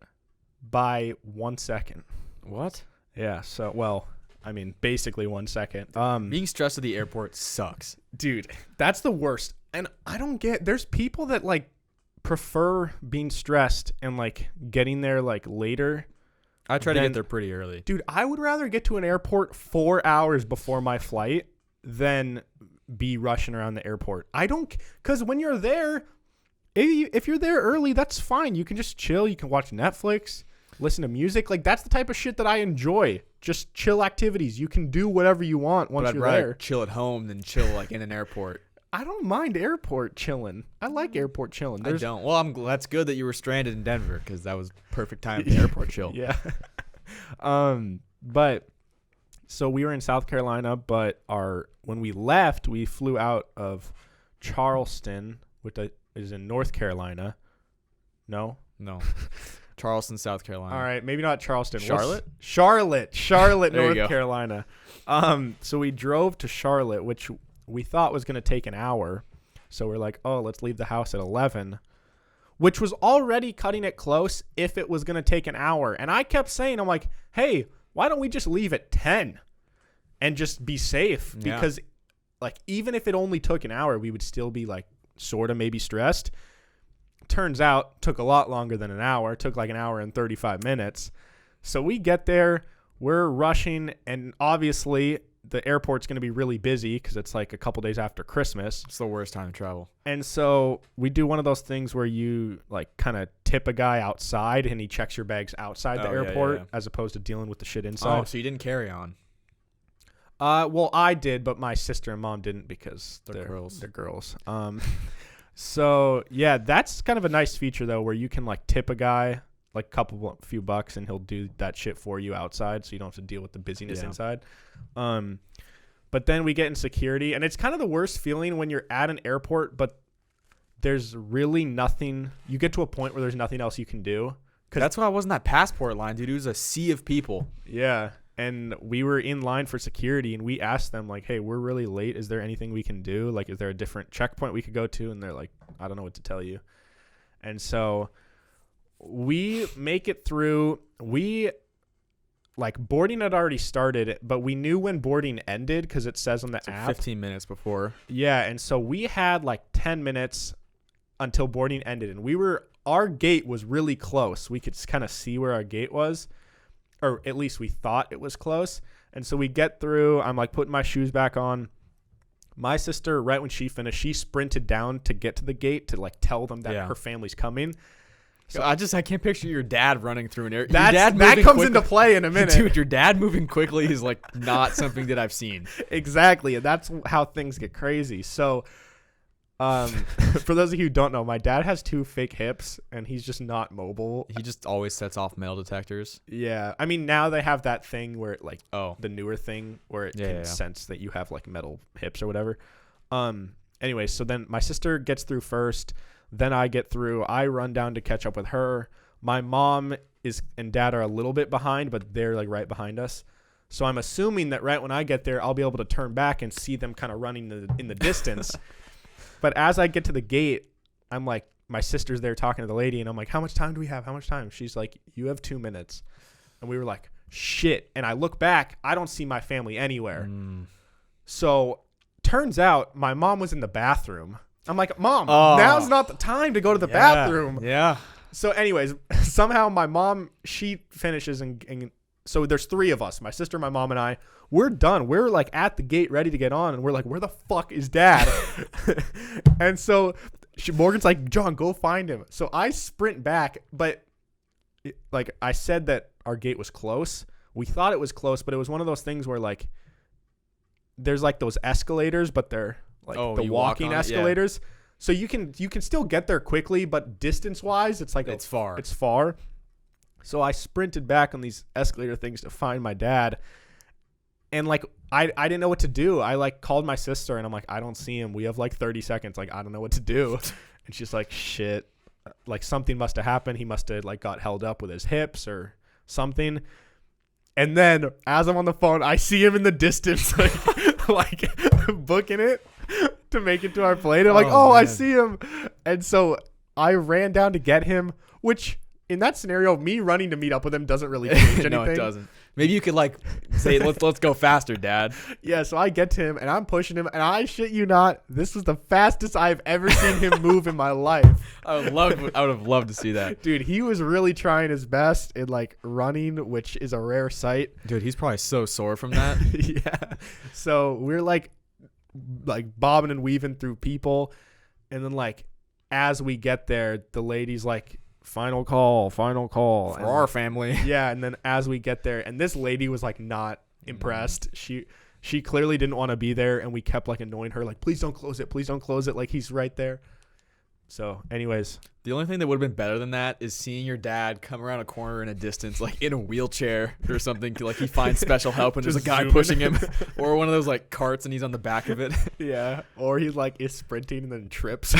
by 1 second. What? Yeah. So, well, I mean, basically 1 second. Being stressed at the airport sucks. Dude, that's the worst. And I don't get. There's people that like prefer being stressed and like getting there like later. I try to Then- get there pretty early. Dude, I would rather get to an airport 4 hours before my flight than be rushing around the airport. Because when you're there, if you're there early, that's fine. You can just chill. You can watch Netflix, listen to music. Like, that's the type of shit that I enjoy. Just chill activities. You can do whatever you want once But I'd you're rather there. chill at home than chill like in an airport. I don't mind airport chilling. I like airport chilling. I don't. Well, that's good that you were stranded in Denver because that was perfect time for airport chill. Yeah. But So we were in South Carolina, but when we left, we flew out of Charleston, which is in North Carolina. No? No. Charleston, South Carolina. All right, maybe not Charleston. Charlotte? Charlotte, There you North go. Carolina. So we drove to Charlotte, which we thought was going to take an hour. So we're like, oh, let's leave the house at 11, which was already cutting it close if it was going to take an hour. And I kept saying, I'm like, hey, why don't we just leave at 10 and just be safe? Yeah. Because like, even if it only took an hour, we would still be like sort of maybe stressed. Turns out took a lot longer than an hour. It took like an hour and 35 minutes. So we get there, we're rushing, and obviously the airport's going to be really busy because it's like a couple days after Christmas. It's the worst time to travel. And so we do one of those things where you like kind of tip a guy outside and he checks your bags outside the airport as opposed to dealing with the shit inside. Oh, so you didn't carry on. Well, I did, but my sister and mom didn't because they're girls. They're girls. So yeah, that's kind of a nice feature though, where you can like tip a guy like a few bucks and he'll do that shit for you outside, so you don't have to deal with the busyness inside. But then we get in security, and it's kind of the worst feeling when you're at an airport, but there's really nothing. You get to a point where there's nothing else you can do. That's why I wasn't that passport line, dude. It was a sea of people. Yeah. And we were in line for security, and we asked them, like, hey, we're really late. Is there anything we can do? Like, is there a different checkpoint we could go to? And they're like, I don't know what to tell you. And so we make it through. Boarding had already started, but we knew when boarding ended because it says on the app. 15 minutes before. Yeah, and so we had like 10 minutes until boarding ended, and our gate was really close. We could kind of see where our gate was, or at least we thought it was close. And so we get through. I'm like putting my shoes back on. My sister, right when she finished, she sprinted down to get to the gate to like tell them that her family's coming. So I can't picture your dad running through an air. That comes into play in a minute. Dude, your dad moving quickly is like not something that I've seen. Exactly. And that's how things get crazy. So for those of you who don't know, my dad has 2 fake hips and he's just not mobile. He just always sets off metal detectors. Yeah. I mean, now they have that thing where it, like the newer thing where it can sense that you have like metal hips or whatever. Anyway, so then my sister gets through first. Then I get through. I run down to catch up with her. My mom and dad are a little bit behind, but they're like right behind us. So I'm assuming that right when I get there, I'll be able to turn back and see them kind of running in the distance. But as I get to the gate, I'm like, my sister's there talking to the lady, and I'm like, how much time do we have? How much time? She's like, you have 2 minutes. And we were like, shit. And I look back, I don't see my family anywhere. So turns out my mom was in the bathroom. I'm like, Mom, now's not the time to go to the bathroom. Yeah. So anyways, somehow my mom, she finishes and so there's 3 of us, my sister, my mom, and I. We're done. We're like at the gate ready to get on, and we're like, where the fuck is Dad? And so Morgan's like, John, go find him. So I sprint back, but like I said that our gate was close. We thought it was close, but it was one of those things where like there's like those escalators, but they're like the walking escalators. So you can still get there quickly, but distance wise, it's like it's far. It's far. So I sprinted back on these escalator things to find my dad. And like I didn't know what to do. I like called my sister and I'm like, I don't see him. We have like 30 seconds. Like, I don't know what to do. And she's like, shit. Like something must have happened. He must have like got held up with his hips or something. And then as I'm on the phone, I see him in the distance, like booking it to make it to our plane. I'm like, oh, I see him. And so I ran down to get him, which in that scenario, me running to meet up with him doesn't really change anything. No, it doesn't. Maybe you could like say, let's go faster, Dad. Yeah, so I get to him and I'm pushing him, and I shit you not, this was the fastest I've ever seen him move in my life. I would have loved to see that. Dude, he was really trying his best in like running, which is a rare sight. Dude, he's probably so sore from that. Yeah. So we're like bobbing and weaving through people, and then like as we get there, the lady's like, final call for our family. Yeah. And then as we get there, and this lady was like not impressed. She clearly didn't want to be there, and we kept like annoying her, like, please don't close it, like he's right there. So, anyways, The only thing that would have been better than that is seeing your dad come around a corner in a distance, like in a wheelchair or something. Like he finds special help and there's a Just guy zooming. pushing him, or one of those like carts and he's on the back of it. yeah. Or he like is sprinting and then trips.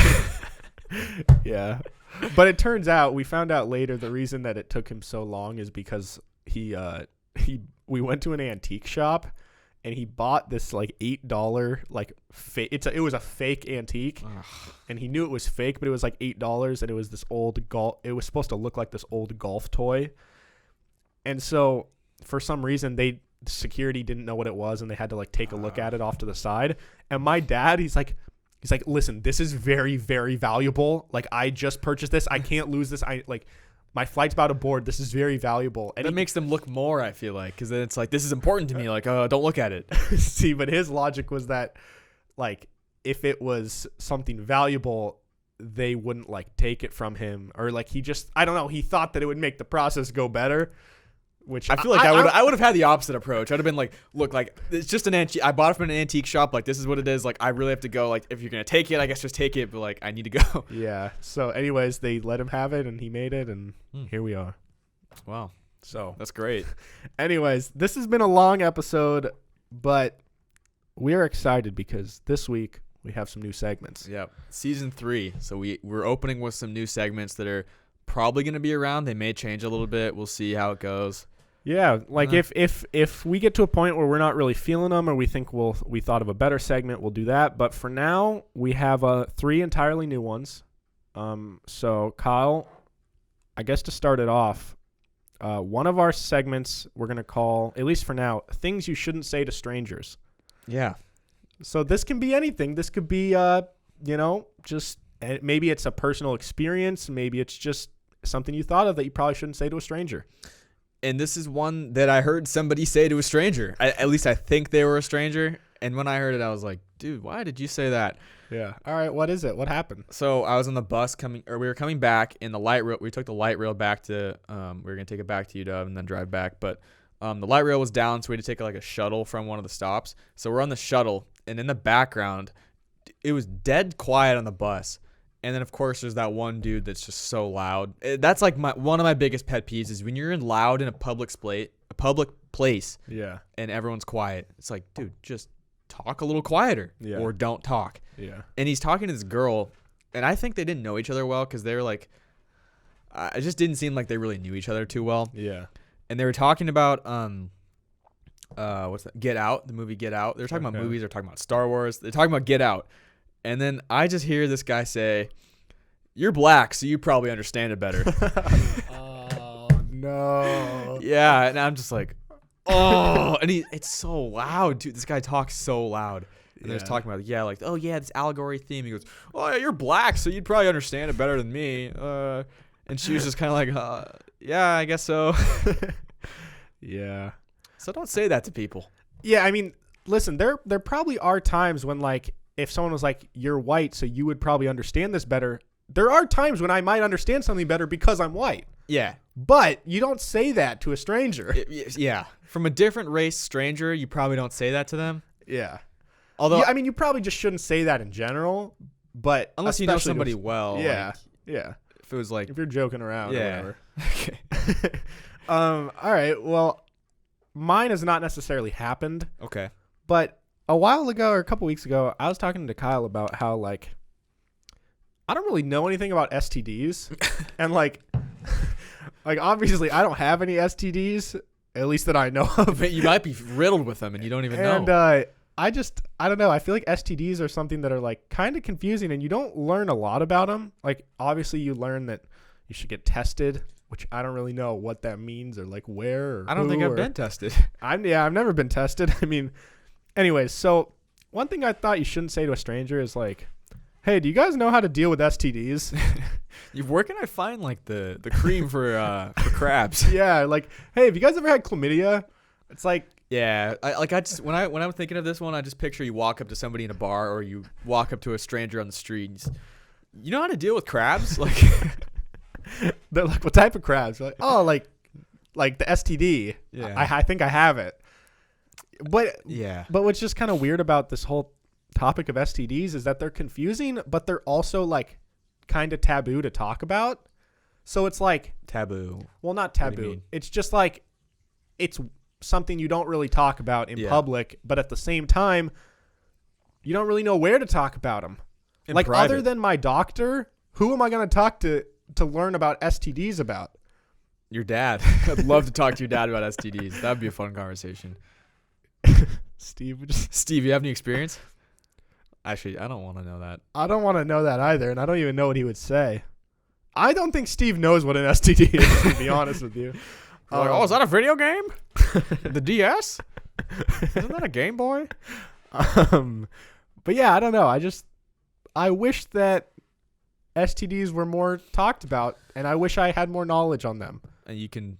Yeah. But it turns out, we found out later, the reason that it took him so long is because we went to an antique shop and he bought this like $8 like it was a fake antique. Ugh. And he knew it was fake, but it was like $8 and it was this old golf. It was supposed to look like this old golf toy. And so for some reason security didn't know what it was and they had to like take a look at it off to the side. And my dad, he's like, listen, this is very, very valuable. Like, I just purchased this. I can't lose this. My flight's about to board. This is very valuable. And That makes them look more, I feel like, because then it's like, this is important to me. Like, don't look at it. see, but his logic was that, like, if it was something valuable, they wouldn't like take it from him, or like I don't know. He thought that it would make the process go better. Which I feel like I would have had the opposite approach. I'd have been like, look, like it's just an antique. I bought it from an antique shop. Like this is what it is. Like I really have to go. Like if you're gonna take it, I guess just take it. But like I need to go. Yeah. So, anyways, they let him have it, and he made it, and here we are. Wow, So, that's great. anyways, this has been a long episode, but we are excited because this week we have some new segments. Yep, season 3. So we're opening with some new segments that are probably gonna be around. They may change a little bit. We'll see how it goes. Yeah, like if we get to a point where we're not really feeling them, or we think we thought of a better segment, we'll do that. But for now, we have 3 entirely new ones. So Kyle, I guess to start it off, one of our segments we're gonna call, at least for now, things you shouldn't say to strangers. Yeah. So this can be anything. This could be just maybe it's a personal experience, maybe it's just something you thought of that you probably shouldn't say to a stranger. And this is one that I heard somebody say to a stranger. At least I think they were a stranger. And when I heard it, I was like, dude, why did you say that? Yeah. All right. What is it? What happened? So I was on the bus we were coming back in the light rail. We took the light rail back to, we were going to take it back to UW and then drive back. But the light rail was down, so we had to take like a shuttle from one of the stops. So we're on the shuttle, and in the background, it was dead quiet on the bus. And then, of course, there's that one dude that's just so loud. That's like one of my biggest pet peeves is when you're loud in a public place Yeah. and everyone's quiet. It's like, dude, just talk a little quieter or don't talk. Yeah. And he's talking to this girl, and I think they didn't know each other well because they were like, it just didn't seem like they really knew each other too well. Yeah. And they were talking about, what's that? Get Out, the movie Get Out. They're talking about movies. They're talking about Star Wars. They're talking about Get Out. And then I just hear this guy say, "You're black, so you probably understand it better." Oh, no. Yeah, and I'm just like, oh, and it's so loud, dude. This guy talks so loud. And they're just talking about, this allegory theme. He goes, "Oh, yeah, you're black, so you'd probably understand it better than me." And she was just kind of like, "Yeah, I guess so." Yeah. So don't say that to people. Yeah, I mean, listen, there probably are times when, like, if someone was like, "You're white, so you would probably understand this better." There are times when I might understand something better because I'm white. Yeah. But you don't say that to a stranger. Yeah. From a different race stranger, you probably don't say that to them. Yeah. Although, I mean, you probably just shouldn't say that in general, but unless you know especially somebody well. Yeah. Like, Yeah. if it was like, If you're joking around or whatever. Okay. All right. Well, mine has not necessarily happened, Okay. but a while ago or a couple weeks ago, I was talking to Kyle about how, like, I don't really know anything about STDs. And, like obviously I don't have any STDs, at least that I know of. You might be riddled with them and you don't even know. And I don't know. I feel like STDs are something that are, like, kind of confusing, and you don't learn a lot about them. Like, obviously you learn that you should get tested, which I don't really know what that means or, like, where or I don't think who I've or- been tested. I've never been tested. I mean, anyways, so one thing I thought you shouldn't say to a stranger is, like, "Hey, do you guys know how to deal with STDs?" Where can I find like the cream for crabs? Yeah, like, "Hey, have you guys ever had chlamydia?" It's like, Yeah, I just when I'm thinking of this one, I just picture you walk up to somebody in a bar or you walk up to a stranger on the street. And you know how to deal with crabs? Like, they're like, "What type of crabs?" You're like, "Oh, like the STD." Yeah. I think I have it. But yeah, But what's just kind of weird about this whole topic of STDs is that they're confusing, but they're also, like, kind of taboo to talk about. So it's like Taboo. well, not What do you taboo. mean? It's just like it's something you don't really talk about in public, but at the same time, you don't really know where to talk about them. Like private. other than my doctor, who am I going to talk to learn about STDs about? Your dad. I'd love to talk to your dad about STDs. That'd be a fun conversation. Steve, Steve, you have any experience? Actually, I don't want to know that. I don't want to know that either, and I don't even know what he would say. I don't think Steve knows what an STD is, to be honest with you. Like, oh, is that a video game? The DS? Isn't that a Game Boy? But yeah, I don't know. I wish that STDs were more talked about, and I wish I had more knowledge on them. And you can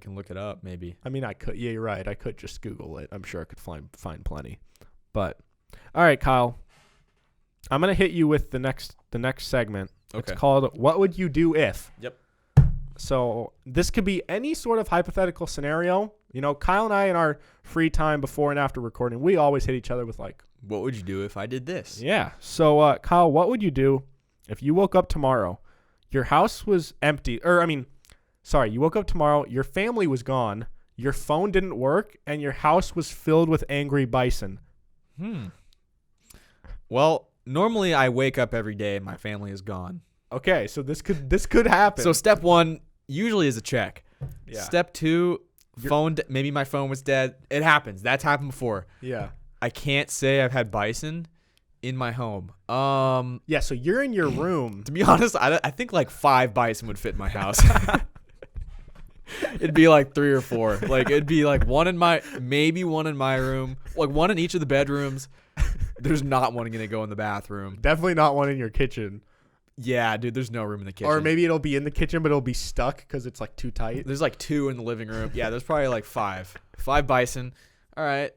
look it up maybe. I mean, I could. Yeah, you're right. I could just Google it. I'm sure I could find plenty. But all right, Kyle. I'm gonna hit you with the next segment. Okay. It's called "What Would You Do If?" Yep. So this could be any sort of hypothetical scenario. You know, Kyle and I, in our free time before and after recording, we always hit each other with like, what would you do if I did this? yeah. So, Kyle, what would you do if you woke up tomorrow, your house was empty, you woke up tomorrow, your family was gone, your phone didn't work, and your house was filled with angry bison? Well, normally I wake up every day and my family is gone. Okay, so this could happen. So step 1 usually is a check. Yeah. Step 2, maybe my phone was dead. It happens. That's happened before. Yeah. I can't say I've had bison in my home. Yeah, so you're in your room. To be honest, I think like 5 bison would fit in my house. It'd be like 3 or 4. Like it'd be like one in my room, like one in each of the bedrooms. There's not one gonna go in the bathroom. Definitely not one in your kitchen. Yeah, dude, there's no room in the kitchen. Or maybe it'll be in the kitchen, but it'll be stuck because it's like too tight. There's like 2 in the living room. Yeah, there's probably like 5 bison. All right.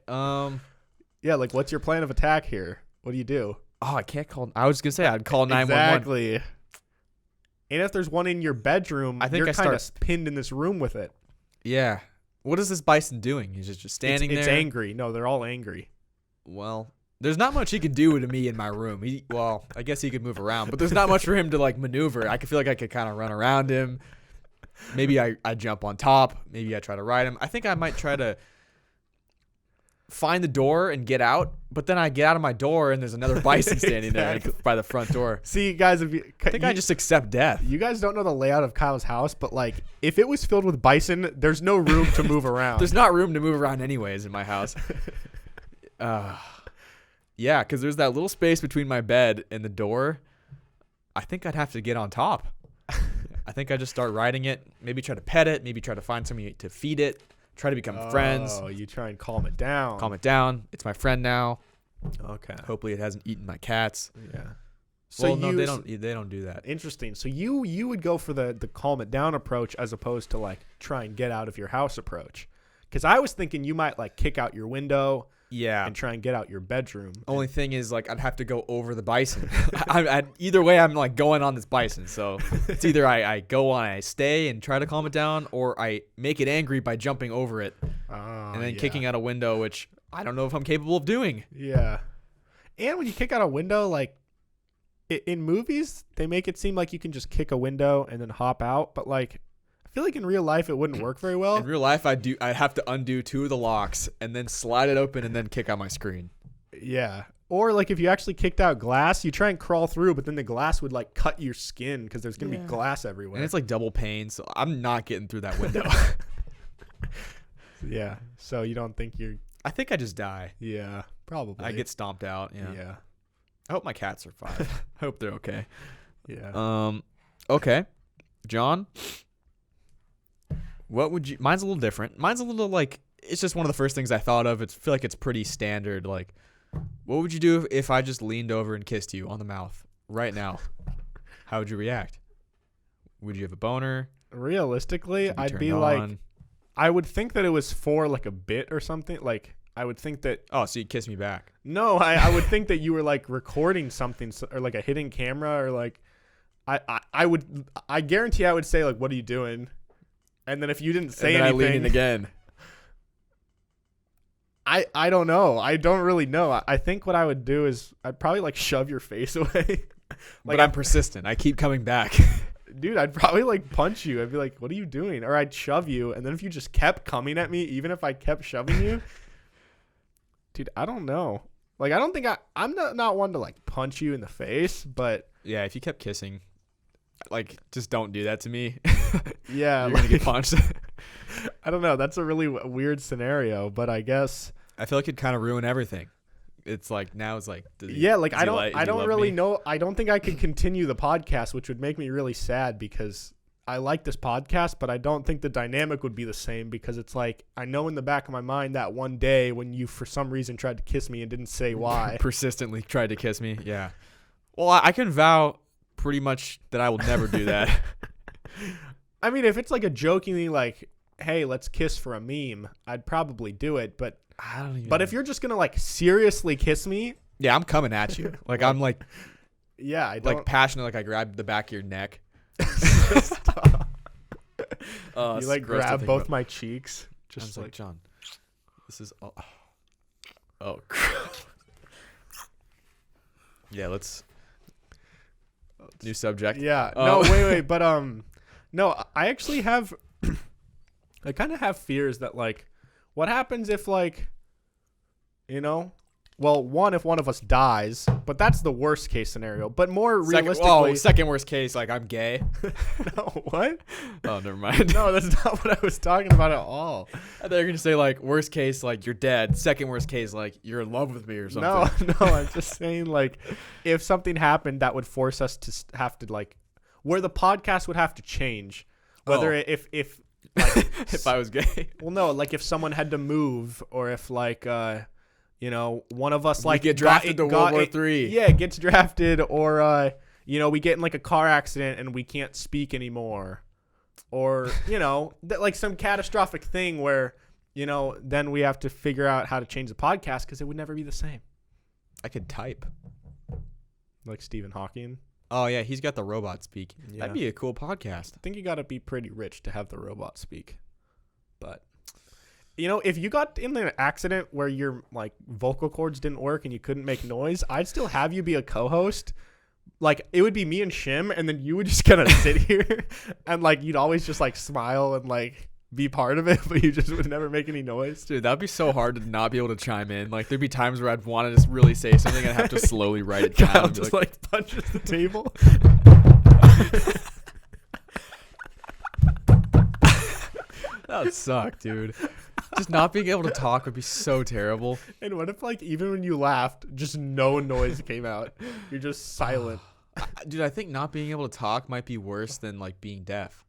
Yeah, like what's your plan of attack here? What do you do? Oh, I can't call. I was gonna say I'd call 911. Exactly. And if there's one in your bedroom, I think you're I kind of start- pinned in this room with it. Yeah. What is this bison doing? He's just standing It's there. angry. No, they're all angry. Well, there's not much he can do to me in my room. I guess he could move around, but there's not much for him to like maneuver. I could feel like I could kind of run around him. Maybe I jump on top. Maybe I try to ride him. I think I might try to find the door and get out, but then I get out of my door and there's another bison standing there by the front door. See, guys, I think I just accept death. You guys don't know the layout of Kyle's house, but like if it was filled with bison, there's no room to move around. There's not room to move around anyways in my house. Yeah, because there's that little space between my bed and the door. I think I'd have to get on top. I think I just start riding it, maybe try to pet it, maybe try to find somebody to feed it, try to become friends. Oh, you try and calm it down. Calm it down. It's my friend now. Okay. Hopefully it hasn't eaten my cats. Yeah. So no, they don't do that. Interesting. So you would go for the calm it down approach as opposed to like try and get out of your house approach. Because I was thinking you might like kick out your window. Yeah. And try and get out your bedroom. Only thing is, like, I'd have to go over the bison. Either way, I'm like going on this bison. So it's either I go on, I stay and try to calm it down, or I make it angry by jumping over it and then kicking out a window, which I don't know if I'm capable of doing. Yeah. And when you kick out a window, like in movies, they make it seem like you can just kick a window and then hop out. But like, I feel like in real life it wouldn't work very well. In real life, I'd have to undo 2 of the locks and then slide it open and then kick out my screen. Yeah. Or like if you actually kicked out glass, you try and crawl through, but then the glass would like cut your skin because there's going to be glass everywhere. And it's like double pane, so I'm not getting through that window. Yeah. So you don't think you're... I think I just die. Yeah, probably. I get stomped out. Yeah. I hope my cats are fine. I hope they're okay. Yeah. Okay. John, what would you... Mine's a little different. Mine's a little like... It's just one of the first things I thought of. I feel like it's pretty standard. Like, what would you do if I just leaned over and kissed you on the mouth right now? How would you react? Would you have a boner? Realistically, I'd be like... I would think that it was for like a bit or something. Like, I would think that... Oh, so you'd kiss me back. No, I would think that you were like recording something or like a hidden camera or like... I guarantee I would say like, what are you doing? And then if you didn't say anything... I lean in again. I don't know. I don't really know. I think what I would do is I'd probably like shove your face away. But I'm persistent. I keep coming back. Dude, I'd probably like punch you. I'd be like, what are you doing? Or I'd shove you. And then if you just kept coming at me, even if I kept shoving you, dude, I don't know. Like, I don't think I'm not one to like punch you in the face, but Yeah, if you kept kissing, like, just don't do that to me. yeah, You're like, gonna get punched. I don't know. That's a really weird scenario, but I guess. I feel like it'd kind of ruin everything. It's like now it's like I don't really know. I don't think I could continue the podcast, which would make me really sad because I like this podcast, but I don't think the dynamic would be the same because it's like I know in the back of my mind that one day when you for some reason tried to kiss me and didn't say why. Persistently tried to kiss me. Yeah. Well, I can vow pretty much that I will never do that. I mean, if it's like a jokingly like, hey, let's kiss for a meme, I'd probably do it, but I don't even. But if you're just gonna like seriously kiss me, yeah, I'm coming at you. Like I'm like yeah, I don't like passionate. Like I grab the back of your neck. you like grab both my cheeks, just like John. This is all. Oh. Yeah, let's. New subject. Yeah. No, wait. But no, I actually have. I kind of have fears that like, what happens if like, well, one, if one of us dies, but that's the worst case scenario. But more realistically, second worst case, like I'm gay. No, what? Oh, never mind. No, that's not what I was talking about at all. I thought you were gonna say like worst case, like you're dead. Second worst case, like you're in love with me or something. No, I'm just saying like, if something happened that would force us to have to like, where the podcast would have to change, whether if like, if I was gay. Well, no, like if someone had to move, or if like one of us like get drafted to World War III. Yeah, gets drafted, or we get in like a car accident and we can't speak anymore, or like some catastrophic thing where then we have to figure out how to change the podcast because it would never be the same. I could type. Like Stephen Hawking. Oh yeah, he's got the robot speak. Yeah. That'd be a cool podcast. I think you got to be pretty rich to have the robot speak. But if you got in an accident where your like vocal cords didn't work and you couldn't make noise, I'd still have you be a co-host. Like it would be me and Shim, and then you would just kind of sit here and like you'd always just like smile and like be part of it, but you just would never make any noise. Dude, that'd be so hard to not be able to chime in. Like there'd be times where I'd want to just really say something and I'd have to slowly write it down. Kyle just like punches the table. That would suck, dude. Just not being able to talk would be so terrible. And what if like even when you laughed, just no noise came out? You're just silent. Dude, I think not being able to talk might be worse than like being deaf.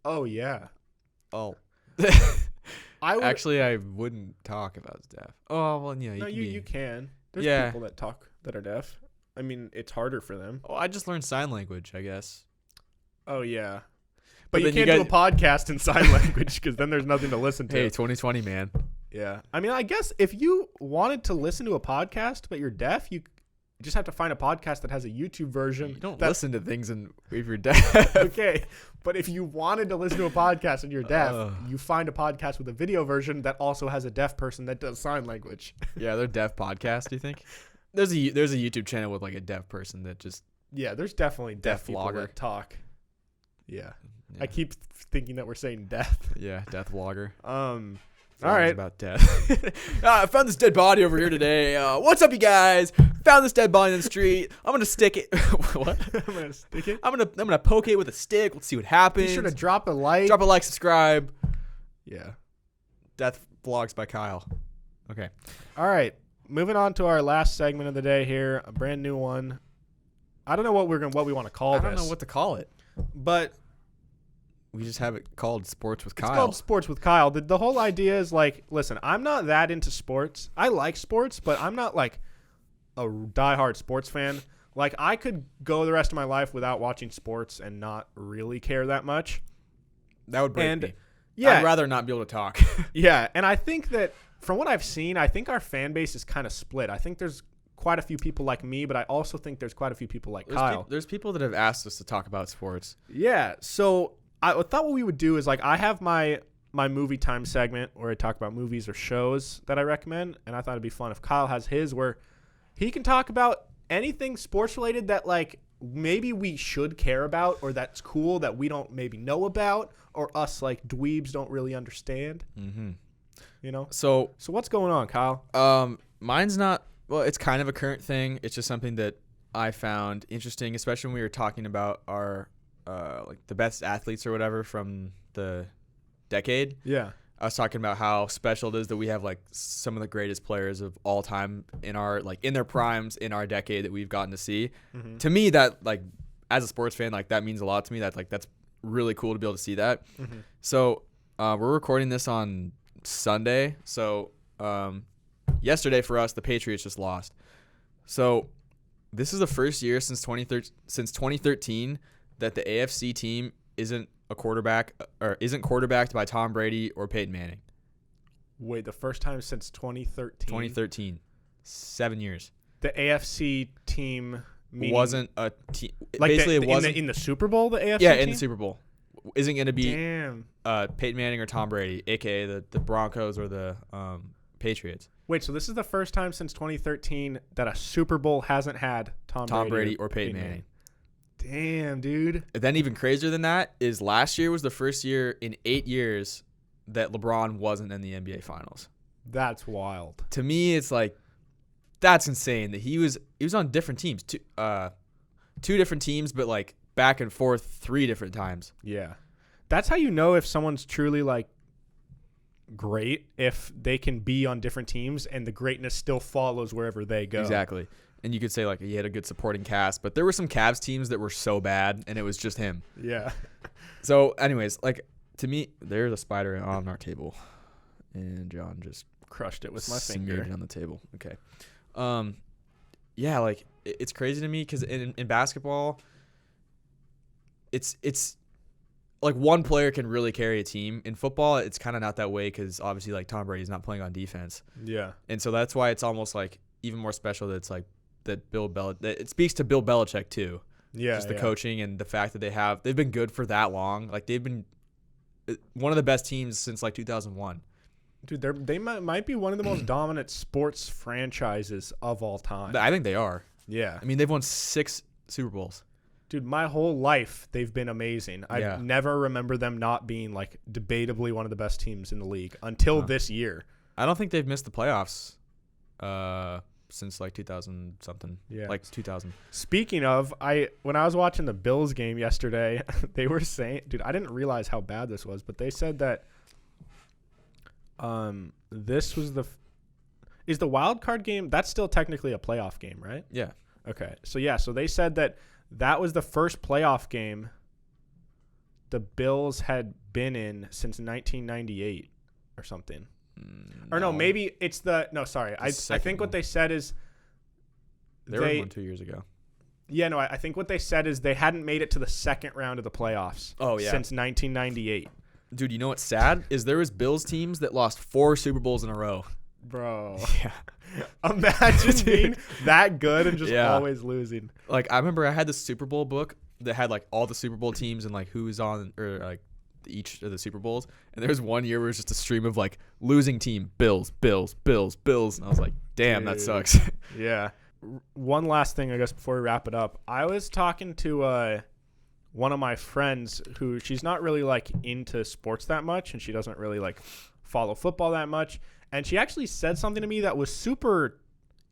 Oh yeah. Oh. I wouldn't talk if I was deaf. Oh well, yeah. You can. There's people that talk that are deaf. I mean, it's harder for them. Oh, I just learned sign language, I guess. Oh yeah. But you then can't do a podcast in sign language because then there's nothing to listen to. Hey, 2020, man. Yeah. I mean, I guess if you wanted to listen to a podcast but you're deaf, you just have to find a podcast that has a YouTube version. You don't listen to things if you're deaf. Okay. But if you wanted to listen to a podcast and you're deaf, you find a podcast with a video version that also has a deaf person that does sign language. Yeah, they're deaf podcasts, do you think? There's a YouTube channel with like a deaf person that just... Yeah, there's definitely deaf people vlogger that talk. Yeah. I keep thinking that we're saying death. Yeah, death vlogger. All right. About death. I found this dead body over here today. What's up, you guys? Found this dead body in the street. I'm gonna stick it. What? I'm gonna stick it. I'm gonna poke it with a stick. Let's see what happens. Be sure to drop a like. Subscribe. Yeah. Death vlogs by Kyle. Okay. All right. Moving on to our last segment of the day here, a brand new one. I don't know what we want to call this. I don't know what to call it, but we just have it called Sports with Kyle. It's called Sports with Kyle. The whole idea is like, listen, I'm not that into sports. I like sports, but I'm not like a diehard sports fan. Like I could go the rest of my life without watching sports and not really care that much. That would break me. Yeah, I'd rather not be able to talk. Yeah, and I think that from what I've seen, I think our fan base is kind of split. I think there's quite a few people like me, but I also think there's quite a few people like Kyle. There's people that have asked us to talk about sports. Yeah, so I thought what we would do is like I have my movie time segment where I talk about movies or shows that I recommend, and I thought it'd be fun if Kyle has his where he can talk about anything sports related that like maybe we should care about, or that's cool that we don't maybe know about, or us like dweebs don't really understand. Mm-hmm. You know. So what's going on, Kyle? Mine's not. Well, it's kind of a current thing. It's just something that I found interesting, especially when we were talking about our like the best athletes or whatever from the decade. Yeah. I was talking about how special it is that we have like some of the greatest players of all time in our like in their primes in our decade that we've gotten to see. Mm-hmm. To me, that like as a sports fan, like that means a lot to me. That like that's really cool to be able to see that. Mm-hmm. So we're recording this on Sunday. So yesterday for us, the Patriots just lost. So this is the first year since 2013 that the AFC team isn't quarterbacked by Tom Brady or Peyton Manning. Wait, the first time since 2013? 2013. 7 years. The AFC team wasn't a team. Like basically, it wasn't in the Super Bowl. The AFC yeah, team? in the Super Bowl isn't going to be Peyton Manning or Tom Brady, aka the Broncos or the Patriots. Wait, so this is the first time since 2013 that a Super Bowl hasn't had Tom Brady or Peyton Manning. Damn, dude. And then even crazier than that is last year was the first year in 8 years that LeBron wasn't in the NBA Finals. That's wild. To me, it's like that's insane that he was on different teams, two different teams, but like back and forth 3 different times. Yeah, that's how you know if someone's truly like great, if they can be on different teams and the greatness still follows wherever they go. Exactly. And you could say, like, he had a good supporting cast, but there were some Cavs teams that were so bad, and it was just him. Yeah. So, anyways, like, to me, there's a spider on our table, and John just crushed it with my finger. Smeared it on the table. Okay. Yeah, like, it's crazy to me because in basketball, it's like one player can really carry a team. In football, it's kind of not that way because obviously, like, Tom Brady's not playing on defense. Yeah. And so that's why it's almost, like, even more special that it's, like, that it speaks to Bill Belichick too. Yeah, just the coaching and the fact that they've been good for that long. Like they've been one of the best teams since like 2001. Dude, they might be one of the most dominant sports franchises of all time. I think they are. Yeah, I mean they've won 6 Super Bowls. Dude, my whole life they've been amazing. I never remember them not being like debatably one of the best teams in the league until this year. I don't think they've missed the playoffs. Since like 2000 something, like 2000. Speaking of, when I was watching the Bills game yesterday, they were saying, dude, I didn't realize how bad this was, but they said that this was is the wild card game, that's still technically a playoff game, right? Yeah. Okay. So they said that was the first playoff game the Bills had been in since 1998 or something. Or no, maybe it's sorry. I think what they said is they were one 2 years ago. Yeah, no, I think what they said is they hadn't made it to the second round of the playoffs. Oh yeah, since 1998. Dude, you know what's sad is there was Bills teams that lost 4 Super Bowls in a row. Bro, yeah, imagine being that good and just always losing. Like I remember I had the Super Bowl book that had like all the Super Bowl teams and like who's on or like each of the Super Bowls, and there was one year where it was just a stream of like losing team Bills, and I was like, damn, that sucks. Yeah. One last thing, I guess, before we wrap it up. I was talking to one of my friends who she's not really like into sports that much, and she doesn't really like follow football that much, and she actually said something to me that was super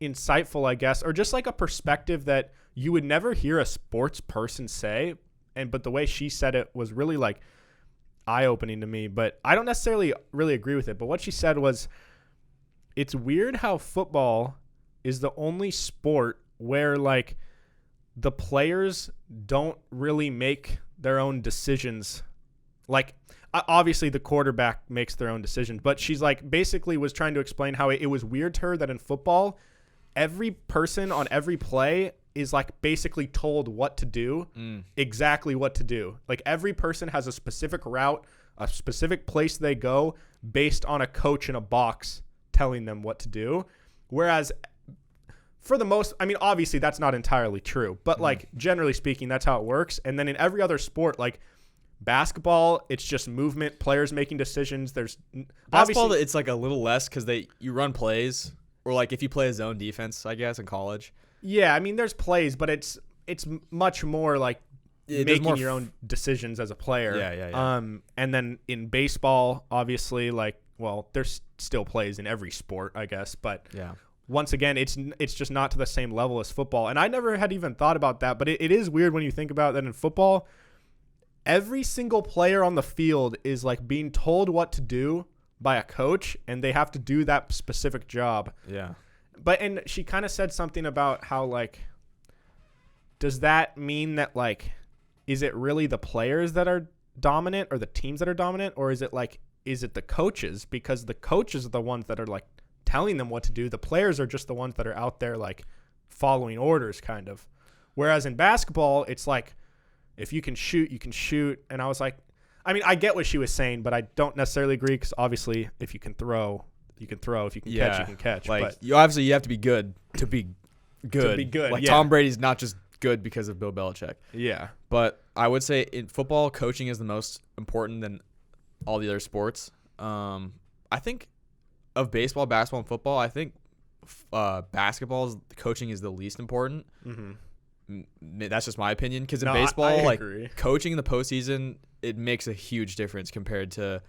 insightful, I guess, or just like a perspective that you would never hear a sports person say, but the way she said it was really like eye-opening to me, but I don't necessarily really agree with it. But what she said was, it's weird how football is the only sport where like the players don't really make their own decisions. Like obviously the quarterback makes their own decisions, but she's like basically was trying to explain how it was weird to her that in football, every person on every play is like basically told what to do, exactly what to do. Like every person has a specific route, a specific place they go based on a coach in a box telling them what to do. Whereas for the most, I mean, obviously that's not entirely true, but like generally speaking, that's how it works. And then in every other sport, like basketball, it's just movement, players making decisions. There's basketball, it's like a little less because you run plays, or like if you play a zone defense, I guess in college. Yeah, I mean, there's plays, but it's it's much more like making your own decisions as a player. Yeah. And then in baseball, obviously, like, well, there's still plays in every sport, I guess, but Yeah. once again, it's just not to the same level as football. And I never had even thought about that, but it is weird when you think about that in football. Every single player on the field is like being told what to do by a coach, and they have to do that specific job. Yeah. And she kind of said something about how, like, does that mean that, like, is it really the players that are dominant or the teams that are dominant, or is it the coaches? Because the coaches are the ones that are like telling them what to do. The players are just the ones that are out there like following orders, kind of. Whereas in basketball, it's like, if you can shoot, you can shoot. And I was like, I mean, I get what she was saying, but I don't necessarily agree, because obviously if you can throw, you can throw. If you can catch, you can catch. Like, but you have to be good to be good. To be good, Like, yeah. Tom Brady's not just good because of Bill Belichick. Yeah. But I would say in football, coaching is the most important than all the other sports. I think of baseball, basketball, and football, I think basketball's coaching is the least important. Mm-hmm. That's just my opinion, because in No, baseball, I like, agree. coaching in the postseason, it makes a huge difference compared to,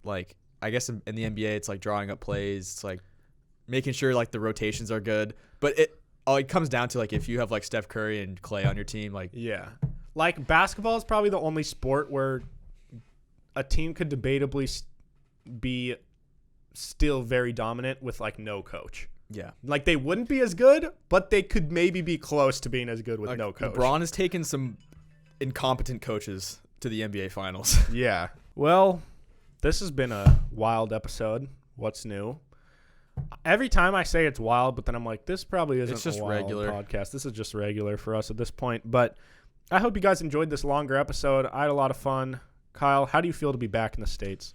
like, I guess in the NBA, it's like drawing up plays, it's like making sure like the rotations are good. But it comes down to, like, if you have like Steph Curry and Clay on your team, like, Yeah. Like, basketball is probably the only sport where a team could debatably be still very dominant with like no coach. yeah. Like, they wouldn't be as good, but they could maybe be close to being as good with Like, no coach. LeBron has taken some incompetent coaches to the NBA Finals. Yeah. Well, this has been a wild episode. What's new? Every time I say it's wild, but then I'm like, this probably isn't It's just a wild regular podcast. This is just regular for us at this point. But I hope you guys enjoyed this longer episode. I had a lot of fun. Kyle, how do you feel to be back in the States?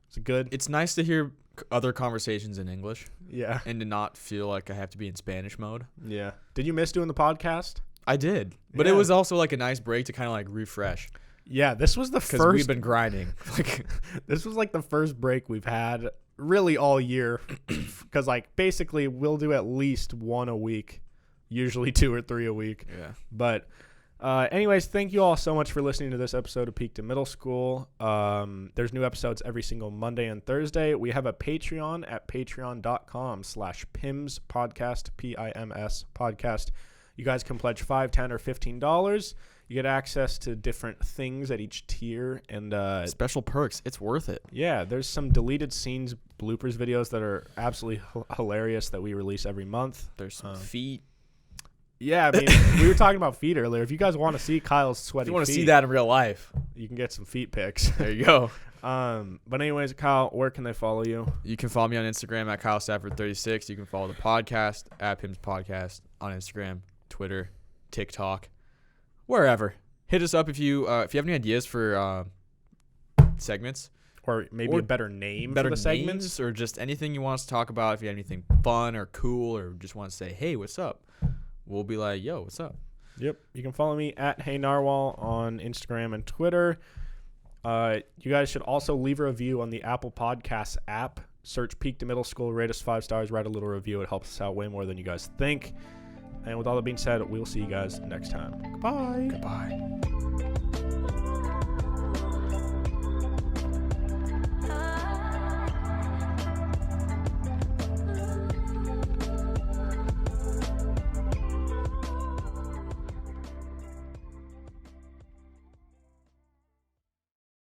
Is it good? It's nice to hear other conversations in English Yeah. and to not feel like I have to be in Spanish mode. Yeah. Did you miss doing the podcast? I did, but it Yeah. was also like a nice break to kind of like refresh, Yeah, this was the because first. we've been grinding. Like, This was like the first break we've had really all year, because like basically we'll do at least one a week, usually 2 or 3 a week. yeah. But anyways, thank you all so much for listening to this episode of Peak to Middle School. There's new episodes every single Monday and Thursday. We have a Patreon at patreon.com/PIMS podcast, PIMS podcast. You guys can pledge $5, $10, or $15. You get access to different things at each tier, and Special perks. It's worth it. yeah, there's some deleted scenes, bloopers videos that are absolutely hilarious that we release every month. There's some feet. Yeah, I mean, we were talking about feet earlier. If you guys want to see Kyle's sweaty If you want to feet, see that in real life, you can get some feet pics. there you go. But anyways, Kyle, where can they follow you? You can follow me on Instagram at Kyle Stafford36. You can follow the podcast at Pims Podcast on Instagram, Twitter, TikTok, wherever. Hit us up if you have any ideas for segments, Or maybe Or a better name better for the segments? names, or just anything you want us to talk about. If you have anything fun or cool, or just want to say, hey, what's up? We'll be like, yo, what's up? Yep. You can follow me at Hey Narwhal on Instagram and Twitter. You guys should also leave a review on the Apple Podcasts app. Search Peak to Middle School, rate us 5 stars, write a little review. It helps us out way more than you guys think. And with all that being said, we'll see you guys next time. Goodbye. Goodbye.